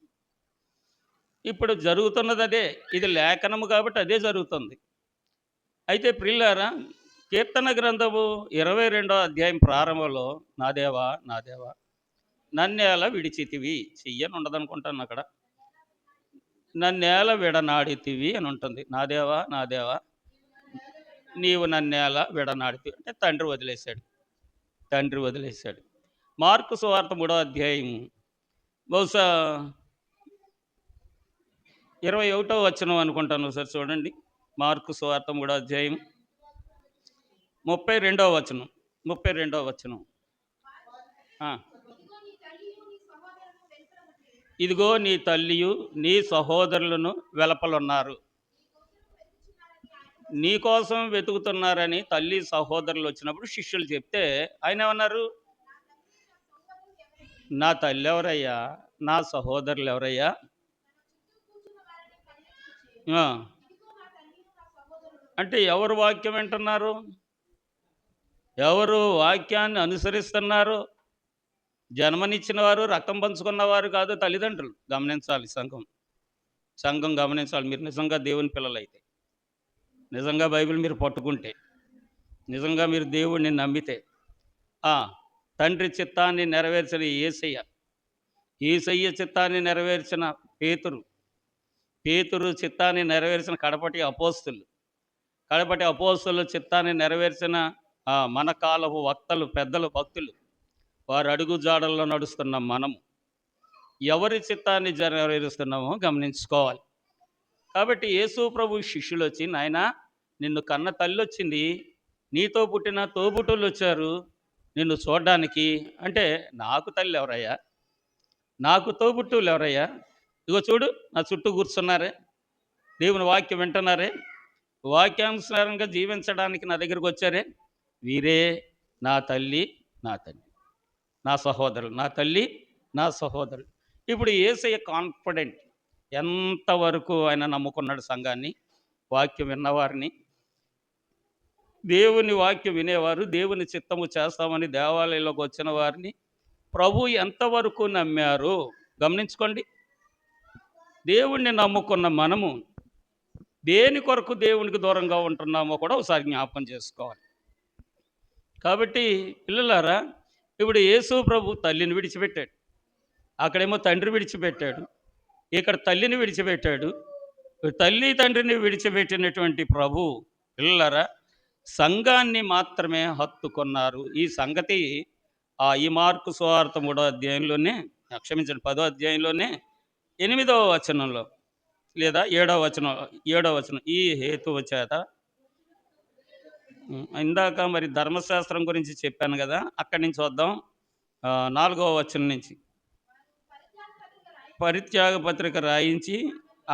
ఇప్పుడు జరుగుతున్నది అదే. ఇది లేఖనము కాబట్టి అదే జరుగుతుంది. అయితే ప్రియులారా, కీర్తన గ్రంథము 22వ అధ్యాయం ప్రారంభంలో నా దేవా నా దేవా నన్నేల విడిచితివి చెయ్యని ఉండదనుకుంటాను అక్కడ. నన్నేల విడనాడితివి అని ఉంటుంది. నా దేవా నా దేవా నీవు నన్నేల విడనాడితివి అంటే తండ్రి వదిలేశాడు. మార్కు సువార్త 3వ అధ్యాయం బహుశా 21వ వచనం అనుకుంటాను. ఒకసారి చూడండి. మార్కు సువార్త 3వ అధ్యాయం 32వ వచనం. ఇదిగో నీ తల్లియు నీ సహోదరులను వెలపలున్నారు, నీ కోసం వెతుకుతున్నారని తల్లి సహోదరులు వచ్చినప్పుడు శిష్యులు చెప్తే ఆయన ఏమన్నారు? నా తల్లి ఎవరయ్యా, నా సహోదరులు ఎవరయ్యా? అంటే ఎవరు వాక్యం వింటున్నారు, ఎవరు వాక్యాన్ని అనుసరిస్తున్నారు? జన్మనిచ్చిన వారు, రక్తం పంచుకున్నవారు కాదు తల్లిదండ్రులు. గమనించాలి, సంఘం గమనించాలి. మీరు నిజంగా దేవుని పిల్లలైతే, నిజంగా బైబిల్ మీరు పట్టుకుంటే, నిజంగా మీరు దేవుడిని నమ్మితే, తండ్రి చిత్తాన్ని నెరవేర్చిన యేసయ్య చిత్తాన్ని నెరవేర్చిన పేతురు చిత్తాన్ని నెరవేర్చిన కడపటి అపోస్తులు చిత్తాన్ని నెరవేర్చిన మన కాలపు వక్తలు, పెద్దలు, భక్తులు, వారు అడుగు జాడల్లో నడుస్తున్న మనము ఎవరి చిత్తాన్ని నెరవేరుస్తున్నామో గమనించుకోవాలి. కాబట్టి యేసు ప్రభు శిష్యులు వచ్చి, నాయనా నిన్ను కన్న తల్లి వచ్చింది, నీతో పుట్టిన తోబుట్టులు వచ్చారు నిన్ను చూడడానికి అంటే, నాకు తల్లి ఎవరయ్యా, నాకు తోబుట్టువులు ఎవరయ్యా? ఇగో చూడు, నా చుట్టూ కూర్చున్నారే, దేవుని వాక్యం వింటున్నారే, వాక్యానుసారంగా జీవించడానికి నా దగ్గరికి వచ్చారే, వీరే నా తల్లి నా తండ్రి, నా సహోదరులు, నా తల్లి నా సహోదరులు. ఇప్పుడు యేసయ్య కాన్ఫిడెంట్, ఎంతవరకు ఆయన నమ్ముకున్నాడు సంఘాన్ని, వాక్యం విన్నవారిని, దేవుని వాక్యం వినేవారు, దేవుని చిత్తము చేస్తామని దేవాలయంలోకి వచ్చిన వారిని ప్రభు ఎంతవరకు నమ్మారు గమనించుకోండి. దేవుణ్ణి నమ్ముకున్న మనము దేని కొరకు దేవునికి దూరంగా ఉంటున్నామో కూడా ఒకసారి జ్ఞాపకం చేసుకోవాలి. కాబట్టి పిల్లలారా, ఇప్పుడు యేసు ప్రభు తల్లిని విడిచిపెట్టాడు, అక్కడేమో తండ్రి విడిచిపెట్టాడు, ఇక్కడ తల్లిని విడిచిపెట్టాడు. తల్లి తండ్రిని విడిచిపెట్టినటువంటి ప్రభు పిల్లలారా సంఘాన్ని మాత్రమే హత్తుకున్నారు. ఈ సంగతి ఈ మార్కు సువార్త 3వ అధ్యాయంలోనే, క్షమించండి 10వ అధ్యాయంలోనే 8వ వచనంలో లేదా 7వ వచనం, ఈ హేతువు చేత, ఇందాక మరి ధర్మశాస్త్రం గురించి చెప్పాను కదా, అక్కడి నుంచి వద్దాం. 4వ వచనం నుంచి, పరిత్యాగ పత్రిక రాయించి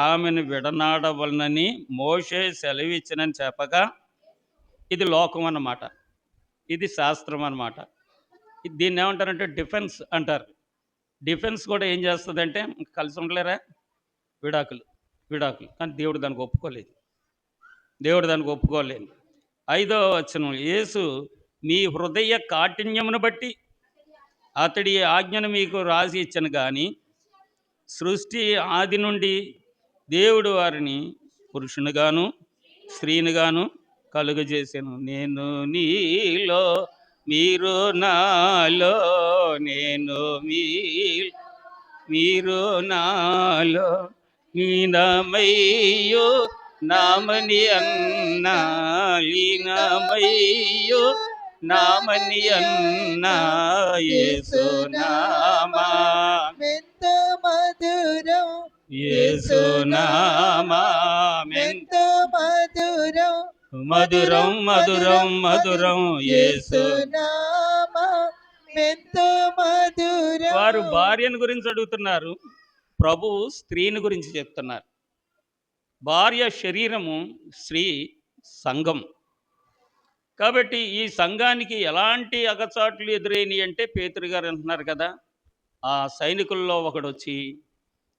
ఆమెను విడనాడవలనని మోషే సెలవిచ్చినని చెప్పగా, ఇది లోకం అన్నమాట, ఇది శాస్త్రం అన్నమాట. దీన్ని ఏమంటారంటే డిఫెన్స్ అంటారు. డిఫెన్స్ కూడా ఏం చేస్తుందంటే, కలిసి ఉండలేరా, విడాకులు. కానీ దేవుడు దానికి ఒప్పుకోలేదు. 5వ వచనం, యేసు మీ హృదయ కాఠిన్యమును బట్టి అతడి ఆజ్ఞను మీకు రాసి ఇచ్చను కానీ, సృష్టి ఆది నుండి దేవుడు వారిని పురుషునిగాను స్త్రీనిగాను కలుగజేసాను, నేను నీలో మీరు నాలో నేను మీరు నాలో లీనమయ్యో నామని అన్నా లీనమయ్యో నామని అన్నా యేసునామా ఎంత మధురం యేసునామా ఎంత మధురం మధురం మధురం మధురం యేసు. యేసునామా ఎంత మధురం. వారు భార్యను గురించి అడుగుతున్నారు, ప్రభువు స్త్రీని గురించి చెప్తున్నారు. భార్య శరీరము, స్త్రీ సంఘం. కాబట్టి ఈ సంఘానికి ఎలాంటి అగచాట్లు ఎదురైనవి అంటే పేతురు గారు అంటున్నారు కదా, ఆ సైనికుల్లో ఒకడు వచ్చి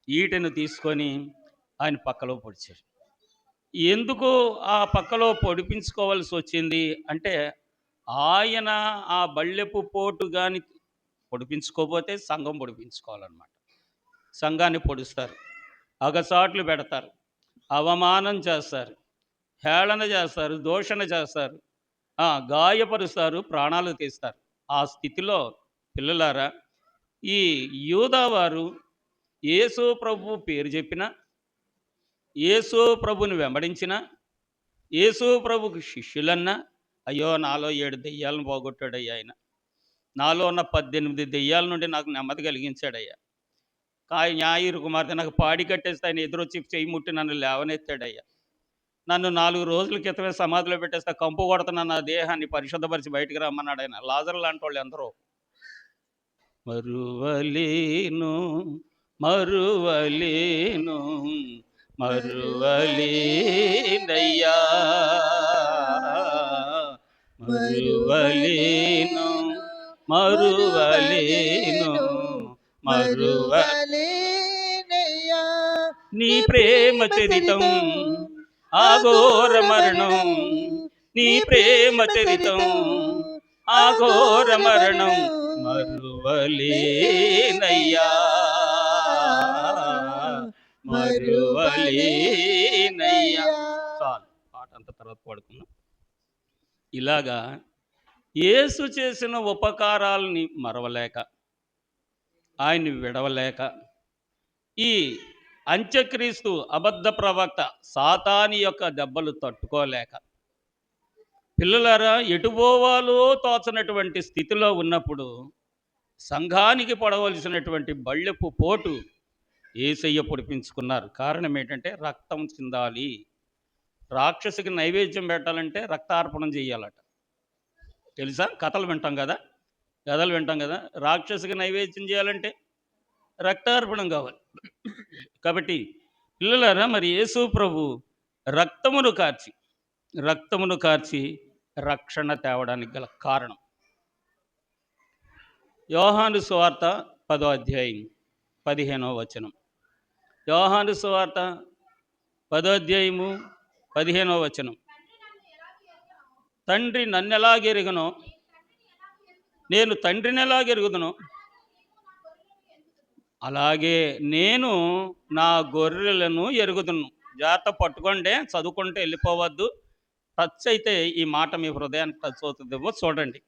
ఈటెను తీసుకొని ఆయన పక్కలో పొడిచాడు. ఎందుకు ఆ పక్కలో పొడిపించుకోవాల్సి వచ్చింది అంటే, ఆయన ఆ బళ్ళెపు పోటు కానీ పొడిపించుకోకపోతే సంఘం పొడిపించుకోవాలన్నమాట. సంఘాన్ని పొడుస్తారు, అగచాట్లు పెడతారు, అవమానం చేస్తారు, హేళన చేస్తారు, దూషణ చేస్తారు, గాయపరుస్తారు, ప్రాణాలు తీస్తారు. ఆ స్థితిలో పిల్లలారా, ఈ యూదా వారు యేసు ప్రభు పేరు చెప్పిన, యేసు ప్రభుని వెంబడించిన, యేసు ప్రభుకి శిష్యులన్నా, అయ్యో నాలో 7 దెయ్యాలను పోగొట్టాడయ్యా ఆయన, నాలో ఉన్న 18 దెయ్యాల నుండి నాకు నెమ్మది కలిగించాడయ్యా, న్యాయురు కుమార్తె నాకు పాడి కట్టేస్తే ఆయన ఎదురొచ్చి చెయ్యి ముట్టి నన్ను లేవనెత్తాడయ్యా, నన్ను 4 రోజుల క్రితమే సమాధిలో పెట్టేస్తే కంపు కొడుతున్న నా దేహాన్ని పరిశుద్ధపరిచి బయటికి రమ్మన్నాడు ఆయన. లాజరు లాంటి వాళ్ళు ఎందరో. మరువలేను మరువలేను మరువలేనయ్యా మరువలేను మరువలేను మరువలేనయ్యా నీ ప్రేమ చరితం ఆఘోర మరణం, నీ ప్రేమ చరితం ఆఘోర మరణం మరువలేనయ్యా మరువలేనయ్యా. చాలు, పాట అంత తర్వాత పాడుకున్నాం. ఇలాగా యేసు చేసిన ఉపకారాలని మరవలేక, ఆయన్ని విడవలేక, ఈ అంత్యక్రీస్తు అబద్ధ ప్రవక్త సాతాని యొక్క దెబ్బలు తట్టుకోలేక, పిల్లలారా ఎటుపోవాలో తోచనటువంటి స్థితిలో ఉన్నప్పుడు సంఘానికి పడవలసినటువంటి బళ్ళెపు పోటు యేసయ్య పొడిపించుకున్నారు. కారణం ఏంటంటే రక్తం చిందాలి. రాక్షసుకి నైవేద్యం పెట్టాలంటే రక్తార్పణం చేయాలట. తెలుసా? కథలు వింటాం కదా, రాక్షసుకి నైవేద్యం చేయాలంటే రక్తార్పణం కావాలి. కాబట్టి పిల్లలారా, మరి యేసు ప్రభు రక్తమును కార్చి రక్షణ తేవడానికి గల కారణం. యోహాను సువార్త 10వ అధ్యాయం 15వ వచనం. యోహాను సువార్త 10వ అధ్యాయము 15వ వచనం. తండ్రి నన్నెలాగెరుగునో నేను తండ్రిని ఎలాగెరుగుదునో అలాగే నేను నా గొర్రెలను ఎరుగుదును. జాగ్రత్త పట్టుకోండి, చదువుకుంటే వెళ్ళిపోవద్దు. టచ్ అయితే ఈ మాట మీ హృదయానికి టచ్ అవుతుందేమో చూడండి.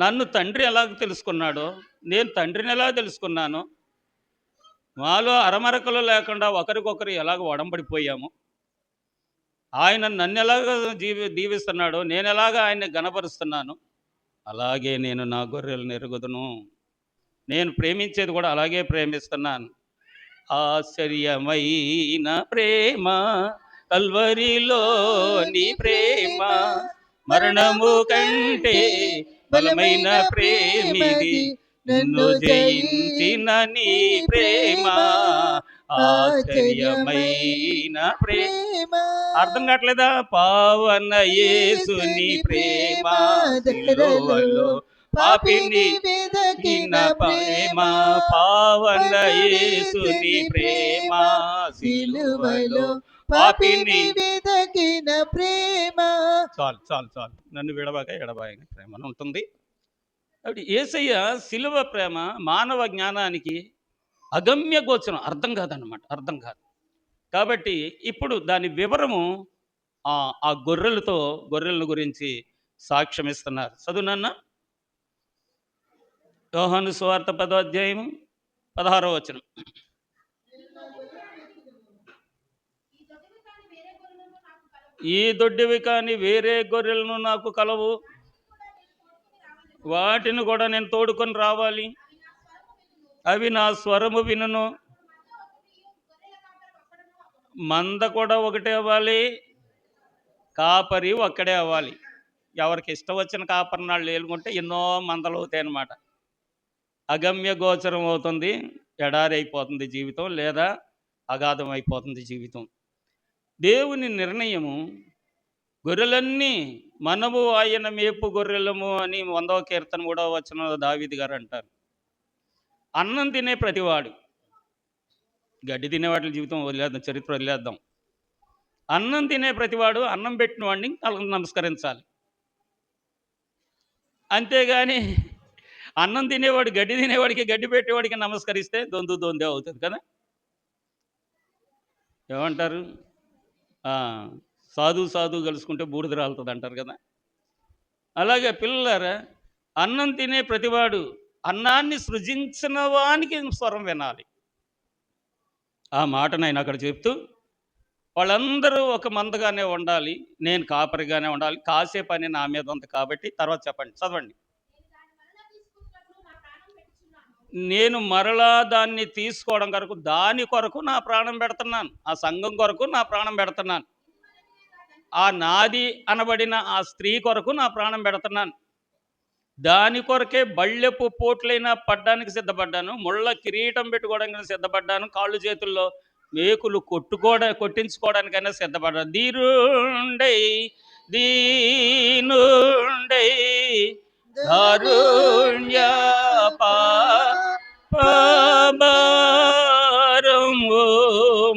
నన్ను తండ్రి ఎలాగ తెలుసుకున్నాడో నేను తండ్రిని ఎలా తెలుసుకున్నానో, మాలో అరమరకలు లేకుండా ఒకరికొకరు ఎలాగ ఒడంబడిపోయాము, ఆయన నన్ను ఎలాగ దీవిస్తున్నాడో నేను ఎలాగ ఆయన్ని గణపరుస్తున్నాను, అలాగే నేను నా గొర్రెలను ఎరుగుదును. నేను ప్రేమించేది కూడా అలాగే ప్రేమిస్తున్నాను. ఆశ్చర్యమైన ప్రేమ కల్వరిలో నీ ప్రేమ, మరణము కంటే బలమైన ప్రేమిది, నిన్ను జయించిన నీ ప్రేమ, ఆశ్చర్యమైన ప్రేమ. అర్థం కావట్లేదా? పావన యేసుని ప్రేమ, సిలువలో పాపిని వెదకిన ప్రేమ, పావన యేసుని ప్రేమ, సిలువలో పాపిని వెదకిన ప్రేమ. చాలు చాలు చాలు, నన్ను విడవక ఎడబాయని ప్రేమ అని ఉంటుంది. కాబట్టి యేసయ్య సిలువ ప్రేమ మానవ జ్ఞానానికి అగమ్య గోచరం, అర్థం కాదు. కాబట్టి ఇప్పుడు దాని వివరము ఆ గొర్రెలను గురించి సాక్ష్యం ఇస్తున్నారు. చదువునన్న యోహాను సువార్త 10వ అధ్యాయము 16వ వచనం. ఈ దొడ్డివి కానీ వేరే గొర్రెలను నాకు కలవు, వాటిని కూడా నేను తోడుకొని రావాలి, అవి నా స్వరము వినును. మంద కూడా ఒకటే అవ్వాలి, కాపరి ఒక్కడే అవ్వాలి. ఎవరికి ఇష్టం వచ్చిన కాపరినాళ్ళు ఏలుకుంటే ఎన్నో మందలు అవుతాయి అన్నమాట. అగమ్య గోచరం అవుతుంది, ఎడారి అయిపోతుంది జీవితం, లేదా అగాధం అయిపోతుంది జీవితం. దేవుని నిర్ణయము, గొర్రెలన్నీ మనము ఆయన మేపు గొర్రెలము అని 100వ కీర్తన 3వ వచనంలో దావీదు గారు అంటారు. అన్నం తినే ప్రతివాడు, గడ్డి తినేవాటి జీవితం వదిలేద్దాం, చరిత్ర వదిలేద్దాం. అన్నం తినే ప్రతివాడు అన్నం పెట్టిన వాడిని నమస్కరించాలి. అంతేగాని అన్నం తినేవాడు గడ్డి తినేవాడికి, గడ్డి పెట్టేవాడికి నమస్కరిస్తే దొందే అవుతుంది కదా. ఏమంటారు, సాధు కలుసుకుంటే బూడిద రాలుతుంది అంటారు కదా. అలాగే పిల్లలారా, అన్నం తినే ప్రతివాడు అన్నాన్ని సృజించిన వానికి స్వరం వినాలి. ఆ మాటను ఆయన అక్కడ చెప్తూ, వాళ్ళందరూ ఒక మందగానే ఉండాలి, నేను కాపరిగానే ఉండాలి, కాసే పని నా మీద ఉంది కాబట్టి. తర్వాత చెప్పండి, చదవండి. నేను మరలా దాన్ని తీసుకోవడం కొరకు, దాని కొరకు నా ప్రాణం పెడుతున్నాను, ఆ సంఘం కొరకు నా ప్రాణం పెడుతున్నాను, ఆ నాది అనబడిన ఆ స్త్రీ కొరకు నా ప్రాణం పెడుతున్నాను. దాని కొరకే బళ్ళెపు పోట్లైనా పడ్డానికి సిద్ధపడ్డాను, ముళ్ళ కిరీటం పెట్టుకోవడానికి సిద్ధపడ్డాను, కాళ్ళు చేతుల్లో మేకులు కొట్టించుకోవడానికైనా సిద్ధపడ్డాను. దీనుండై దారుణ్య పాపభారము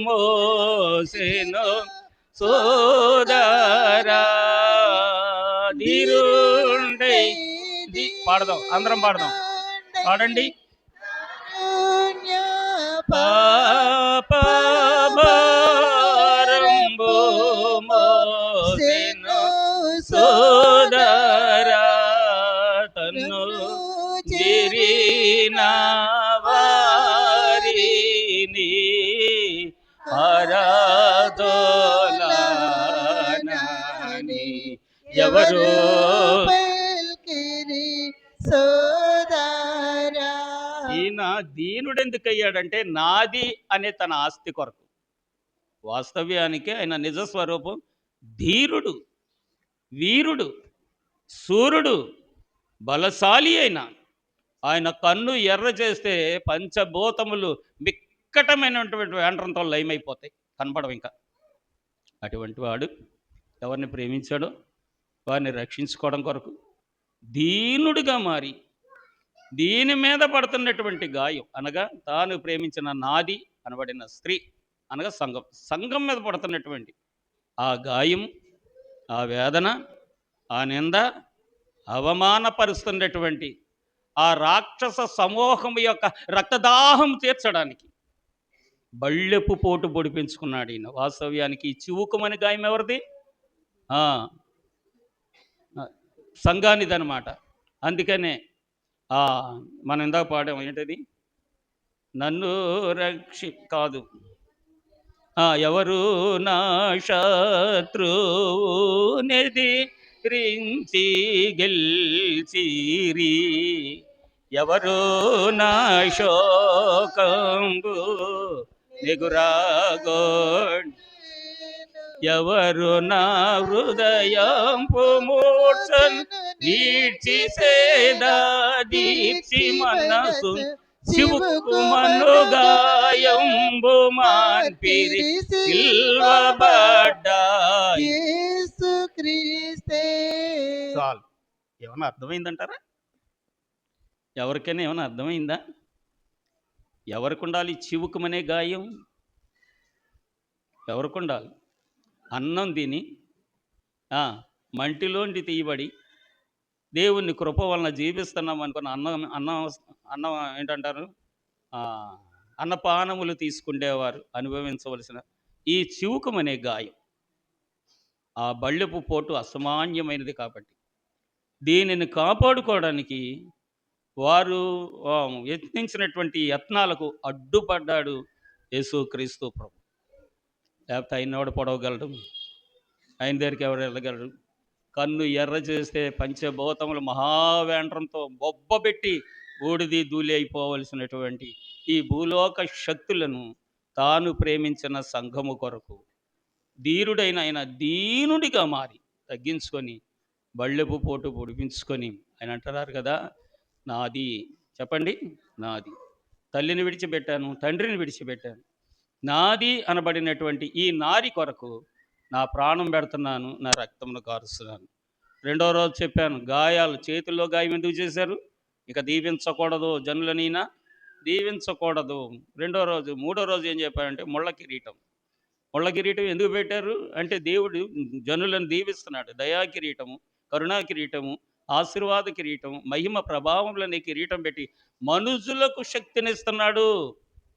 మోసెను సోదరా, దీరుండై. పాడదాం, అందరం పాడదాం, పాడండి. పాపభారంబు మోసెను సోదరా, తన్ను చేరిన వారిని పారదోలనని ఎవరు ఈయన దీనుడు ఎందుకు అయ్యాడంటే, నాది అనే తన ఆస్తి కొరకు. వాస్తవ్యానికి ఆయన నిజస్వరూపం ధీరుడు, వీరుడు, సూర్యుడు, బలశాలి అయిన ఆయన కన్ను ఎర్ర చేస్తే పంచభూతములు మిక్కటమైనటువంటి వేండ్రంతో లయమైపోతాయి, కనపడవు ఇంకా. అటువంటి వాడు ఎవరిని ప్రేమించాడో వారిని రక్షించుకోవడం కొరకు దీనుడిగా మారి, దీని మీద పడుతున్నటువంటి గాయం అనగా తాను ప్రేమించిన నాది అనబడిన స్త్రీ అనగా సంఘం మీద పడుతున్నటువంటి ఆ గాయం, ఆ వేదన, ఆ నింద, అవమానపరుస్తున్నటువంటి ఆ రాక్షస సమూహం యొక్క రక్తదాహం తీర్చడానికి బళ్ళెపు పోటు పొడిపించుకున్నాడు ఈయన. వాస్తవ్యానికి ఈ చివుకుమని గాయం ఎవరిది? సంఘానిదనమాట. అందుకనే మనం ఇందాక పాడాం, ఏంటది, నన్ను కాదు, ఎవరు నా శత్రువునెదిరించి గెలిచిరి, ఎవరు నా శోకంబు నిగురాగోడ్, ఎవరు నా హృదయంపు మూర్ఛను నీడ్చి సేదా దీప్తి మనసు శివుకుమను గాయంబు మాన్పిరి సిల్వబడ్డాయి. చాలు. ఏమన్నా అర్థమైందంటారా? ఎవరికైనా ఏమైనా అర్థమైందా? ఎవరికి ఉండాలి చివుకుమనే గాయం? ఎవరికి ఉండాలి? అన్నం తిని మంటిలోండి తీయబడి దేవుని కృప వలన జీవిస్తున్నాం అనుకున్న అన్నం ఏంటంటారు, అన్నపానములు తీసుకుండేవారు అనుభవించవలసిన ఈ చివుకమనే గాయం, ఆ బళ్ళెపు పోటు అసామాన్యమైనది కాబట్టి దీనిని కాపాడుకోవడానికి వారు యత్నించినటువంటి యత్నాలకు అడ్డుపడ్డాడు యేసుక్రీస్తు ప్రభు. లేకపోతే ఆయన ఎవడు పొడవగలడు? ఆయన దగ్గరికి ఎవరు వెళ్ళగలరు? కన్ను ఎర్ర చేస్తే పంచభూతములు మహావేండ్రంతో బొబ్బబెట్టి బూడిది ధూళి అయిపోవలసినటువంటి ఈ భూలోక శక్తులను తాను ప్రేమించిన సంఘము కొరకు ధీరుడైన ఆయన దీనుడిగా మారి తగ్గించుకొని బళ్ళెపు పోటు పొడిపించుకొని ఆయన అంటున్నారు కదా, నాది చెప్పండి, నాది తల్లిని విడిచిపెట్టాను, తండ్రిని విడిచిపెట్టాను, నాది అనబడినటువంటి ఈ నారి కొరకు నా ప్రాణం పెడుతున్నాను, నా రక్తమును కారుస్తున్నాను. రెండో రోజు చెప్పాను, గాయాలు, చేతుల్లో గాయం ఎందుకు చేశారు? ఇక దీవించకూడదు జనులనీనా, దీవించకూడదు. మూడో రోజు ఏం చెప్పారంటే ముళ్ళ కిరీటం. ముళ్ళ కిరీటం ఎందుకు పెట్టారు అంటే దేవుడు జనులను దీవిస్తున్నాడు. దయా కిరీటము, కరుణా కిరీటము, ఆశీర్వాద కిరీటం, మహిమ ప్రభావంలోని కిరీటం పెట్టి మనుషులకు శక్తినిస్తున్నాడు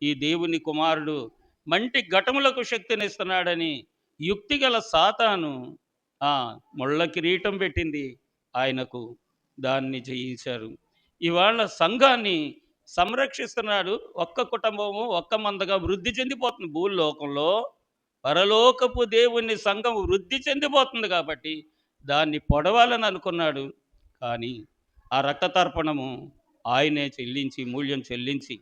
ఈ దేవుని కుమారుడు, మంటి ఘటములకు శక్తినిస్తున్నాడని యుక్తిగల సాతాను ముళ్ళ కిరీటం పెట్టింది ఆయనకు, దాన్ని జయించారు. ఇవాళ సంఘాన్ని సంరక్షిస్తున్నాడు. ఒక్క కుటుంబము ఒక్క మందగా వృద్ధి చెందిపోతుంది భూలోకంలో. పరలోకపు దేవుని సంఘం వృద్ధి చెందిపోతుంది కాబట్టి దాన్ని పొడవాలని అనుకున్నాడు. కానీ ఆ రక్తతర్పణము ఆయనే చెల్లించి, మూల్యం చెల్లించి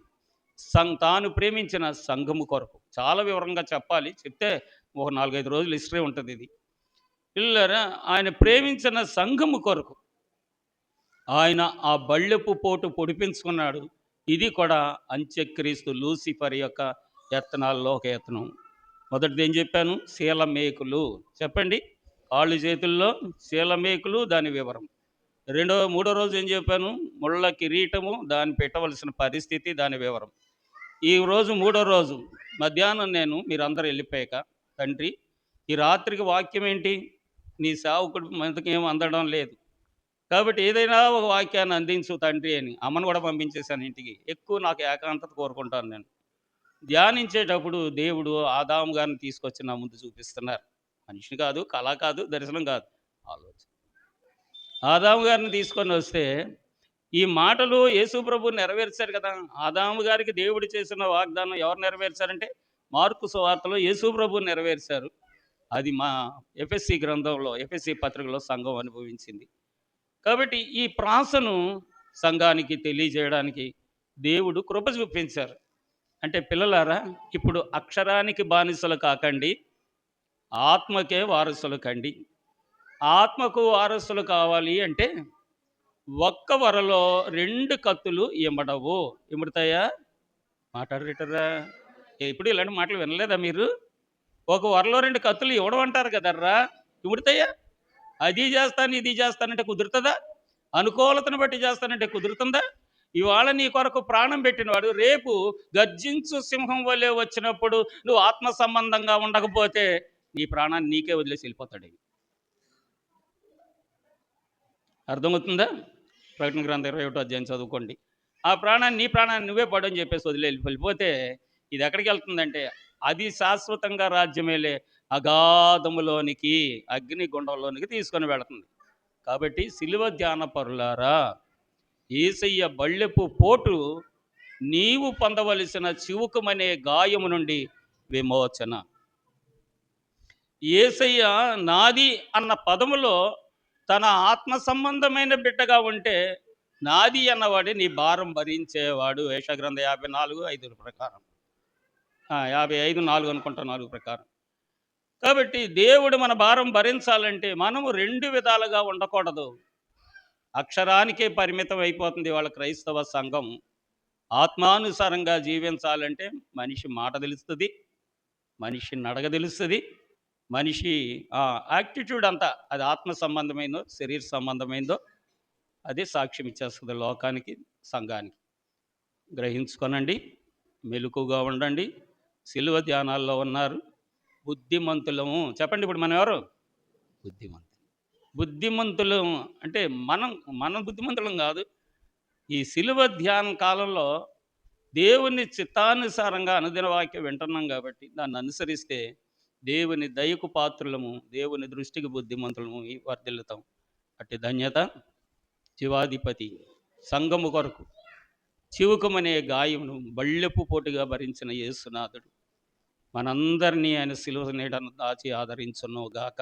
తాను ప్రేమించిన సంఘము కొరకు చాలా వివరంగా చెప్పాలి, చెప్తే ఒక 4-5 రోజులు హిస్టరీ ఉంటుంది ఇది. పిల్లరా, ఆయన ప్రేమించిన సంఘము కొరకు ఆయన ఆ బళ్ళెపు పోటు పొడిపించుకున్నాడు. ఇది కూడా అంత్యక్రీస్తు లూసిఫర్ యొక్క యత్నాల్లో ఒక యత్నం. మొదటిది ఏం చెప్పాను? శీలమేకులు. చెప్పండి, కాళ్ళు చేతుల్లో శీలమేకులు, దాని వివరం. మూడో రోజు ఏం చెప్పాను? ముళ్ళ కిరీటము, దాన్ని పెట్టవలసిన పరిస్థితి, దాని వివరం. ఈ రోజు మూడో రోజు మధ్యాహ్నం నేను మీరందరూ వెళ్ళిపోయాక, తండ్రి ఈ రాత్రికి వాక్యం ఏంటి? నీ సేవకుడు మనకేం అందడం లేదు కాబట్టి ఏదైనా ఒక వాక్యాన్ని అందించు తండ్రి అని అమ్మను కూడా పంపించేశాను ఇంటికి. ఎక్కువ నాకు ఏకాంతత కోరుకుంటాను నేను. ధ్యానించేటప్పుడు దేవుడు ఆదాము గారిని తీసుకొచ్చి నా ముందు చూపిస్తున్నారు. మనిషిని కాదు, కళ కాదు, దర్శనం కాదు, ఆలోచన. ఆదాము గారిని తీసుకొని వస్తే ఈ మాటలు యేసు ప్రభు నెరవేర్చారు కదా. ఆదాము గారికి దేవుడు చేసిన వాగ్దానం ఎవరు నెరవేర్చారంటే మార్కు సువార్తలో యేసు ప్రభు నెరవేర్చారు. అది మా ఎఫ్ఎస్సి గ్రంథంలో, ఎఫ్ఎస్సి పత్రికలో సంఘం అనుభవించింది. కాబట్టి ఈ ప్రాసను సంఘానికి తెలియజేయడానికి దేవుడు కృప చూపించారు. అంటే పిల్లలారా, ఇప్పుడు అక్షరానికి బానిసలు కాకండి, ఆత్మకే వారసులు కండి. ఆత్మకు వారసులు కావాలి అంటే ఒక్క వరలో 2 కత్తులు ఇమ్మడవు. ఇముడతాయా? మాట్లాడరేటరా? ఇప్పుడు ఇలాంటి మాటలు వినలేదా మీరు? ఒక వరలో 2 కత్తులు ఇవ్వడం అంటారు కదర్రా, ఇముడతాయా? అది చేస్తాను, ఇది చేస్తానంటే కుదురుతుందా? అనుకూలతను బట్టి చేస్తానంటే కుదురుతుందా? ఇవాళ నీ కొరకు ప్రాణం పెట్టినవాడు రేపు గర్జించు సింహం వలె వచ్చినప్పుడు నువ్వు ఆత్మ సంబంధంగా ఉండకపోతే నీ ప్రాణాన్ని నీకే వదిలేసి వెళ్ళిపోతాడు. అర్థమవుతుందా? ప్రకటన గ్రంథం 21వ అధ్యాయం చదువుకోండి. ఆ ప్రాణాన్ని, నీ ప్రాణాన్ని నువ్వే పడని చెప్పేసి వెళ్ళిపోతే ఇది ఎక్కడికి వెళ్తుందంటే అది శాశ్వతంగా రాజ్యమేలే అగాధములోనికి, అగ్నిగుండంలోనికి తీసుకొని వెళుతుంది. కాబట్టి సిలువ ధ్యాన పరులారా, యేసయ్య బళ్ళెపు పోటు నీవు పొందవలసిన చివుకమనే గాయము నుండి విమోచన. యేసయ్య నాది అన్న పదములో తన ఆత్మ సంబంధమైన బిడ్డగా ఉంటే నాది అన్నవాడే నీ భారం భరించేవాడు. యెషయా 54:5 ప్రకారం, 55:4 అనుకుంటా, 4 ప్రకారం. కాబట్టి దేవుడు మన భారం భరించాలంటే మనము 2 విధాలుగా ఉండకూడదు. అక్షరానికే పరిమితం అయిపోతుంది వాళ్ళ క్రైస్తవ సంఘం. ఆత్మానుసారంగా జీవించాలంటే మనిషి మాట తెలుస్తుంది, మనిషి నడక తెలుస్తుంది, మనిషి యాక్టిట్యూడ్ అంతా అది ఆత్మ సంబంధమైందో శరీర సంబంధమైందో అది సాక్ష్యం ఇచ్చేస్తుంది లోకానికి, సంఘానికి. గ్రహించుకోనండి, మెలకుగా ఉండండి. సిలువ ధ్యానాల్లో ఉన్నారు. బుద్ధిమంతులము. చెప్పండి, ఇప్పుడు మనం ఎవరు? బుద్ధిమంతులు అంటే మనం బుద్ధిమంతులం కాదు. ఈ సిలువ ధ్యాన కాలంలో దేవుని చిత్తానుసారంగా అనుదిన వాక్యం వింటున్నాం కాబట్టి దాన్ని అనుసరిస్తే దేవుని దయకు పాత్రులము, దేవుని దృష్టికి బుద్ధిమంతులము వర్ధిల్లుతాం. అట్టి ధన్యత జీవాధిపతి సంఘము కొరకు చివుకమనే గాయమును బళ్ళెపు పోటుగా భరించిన యేసునాథుడు మనందరినీ ఆయన శిలువ నీడను దాచి ఆదరించును గాక.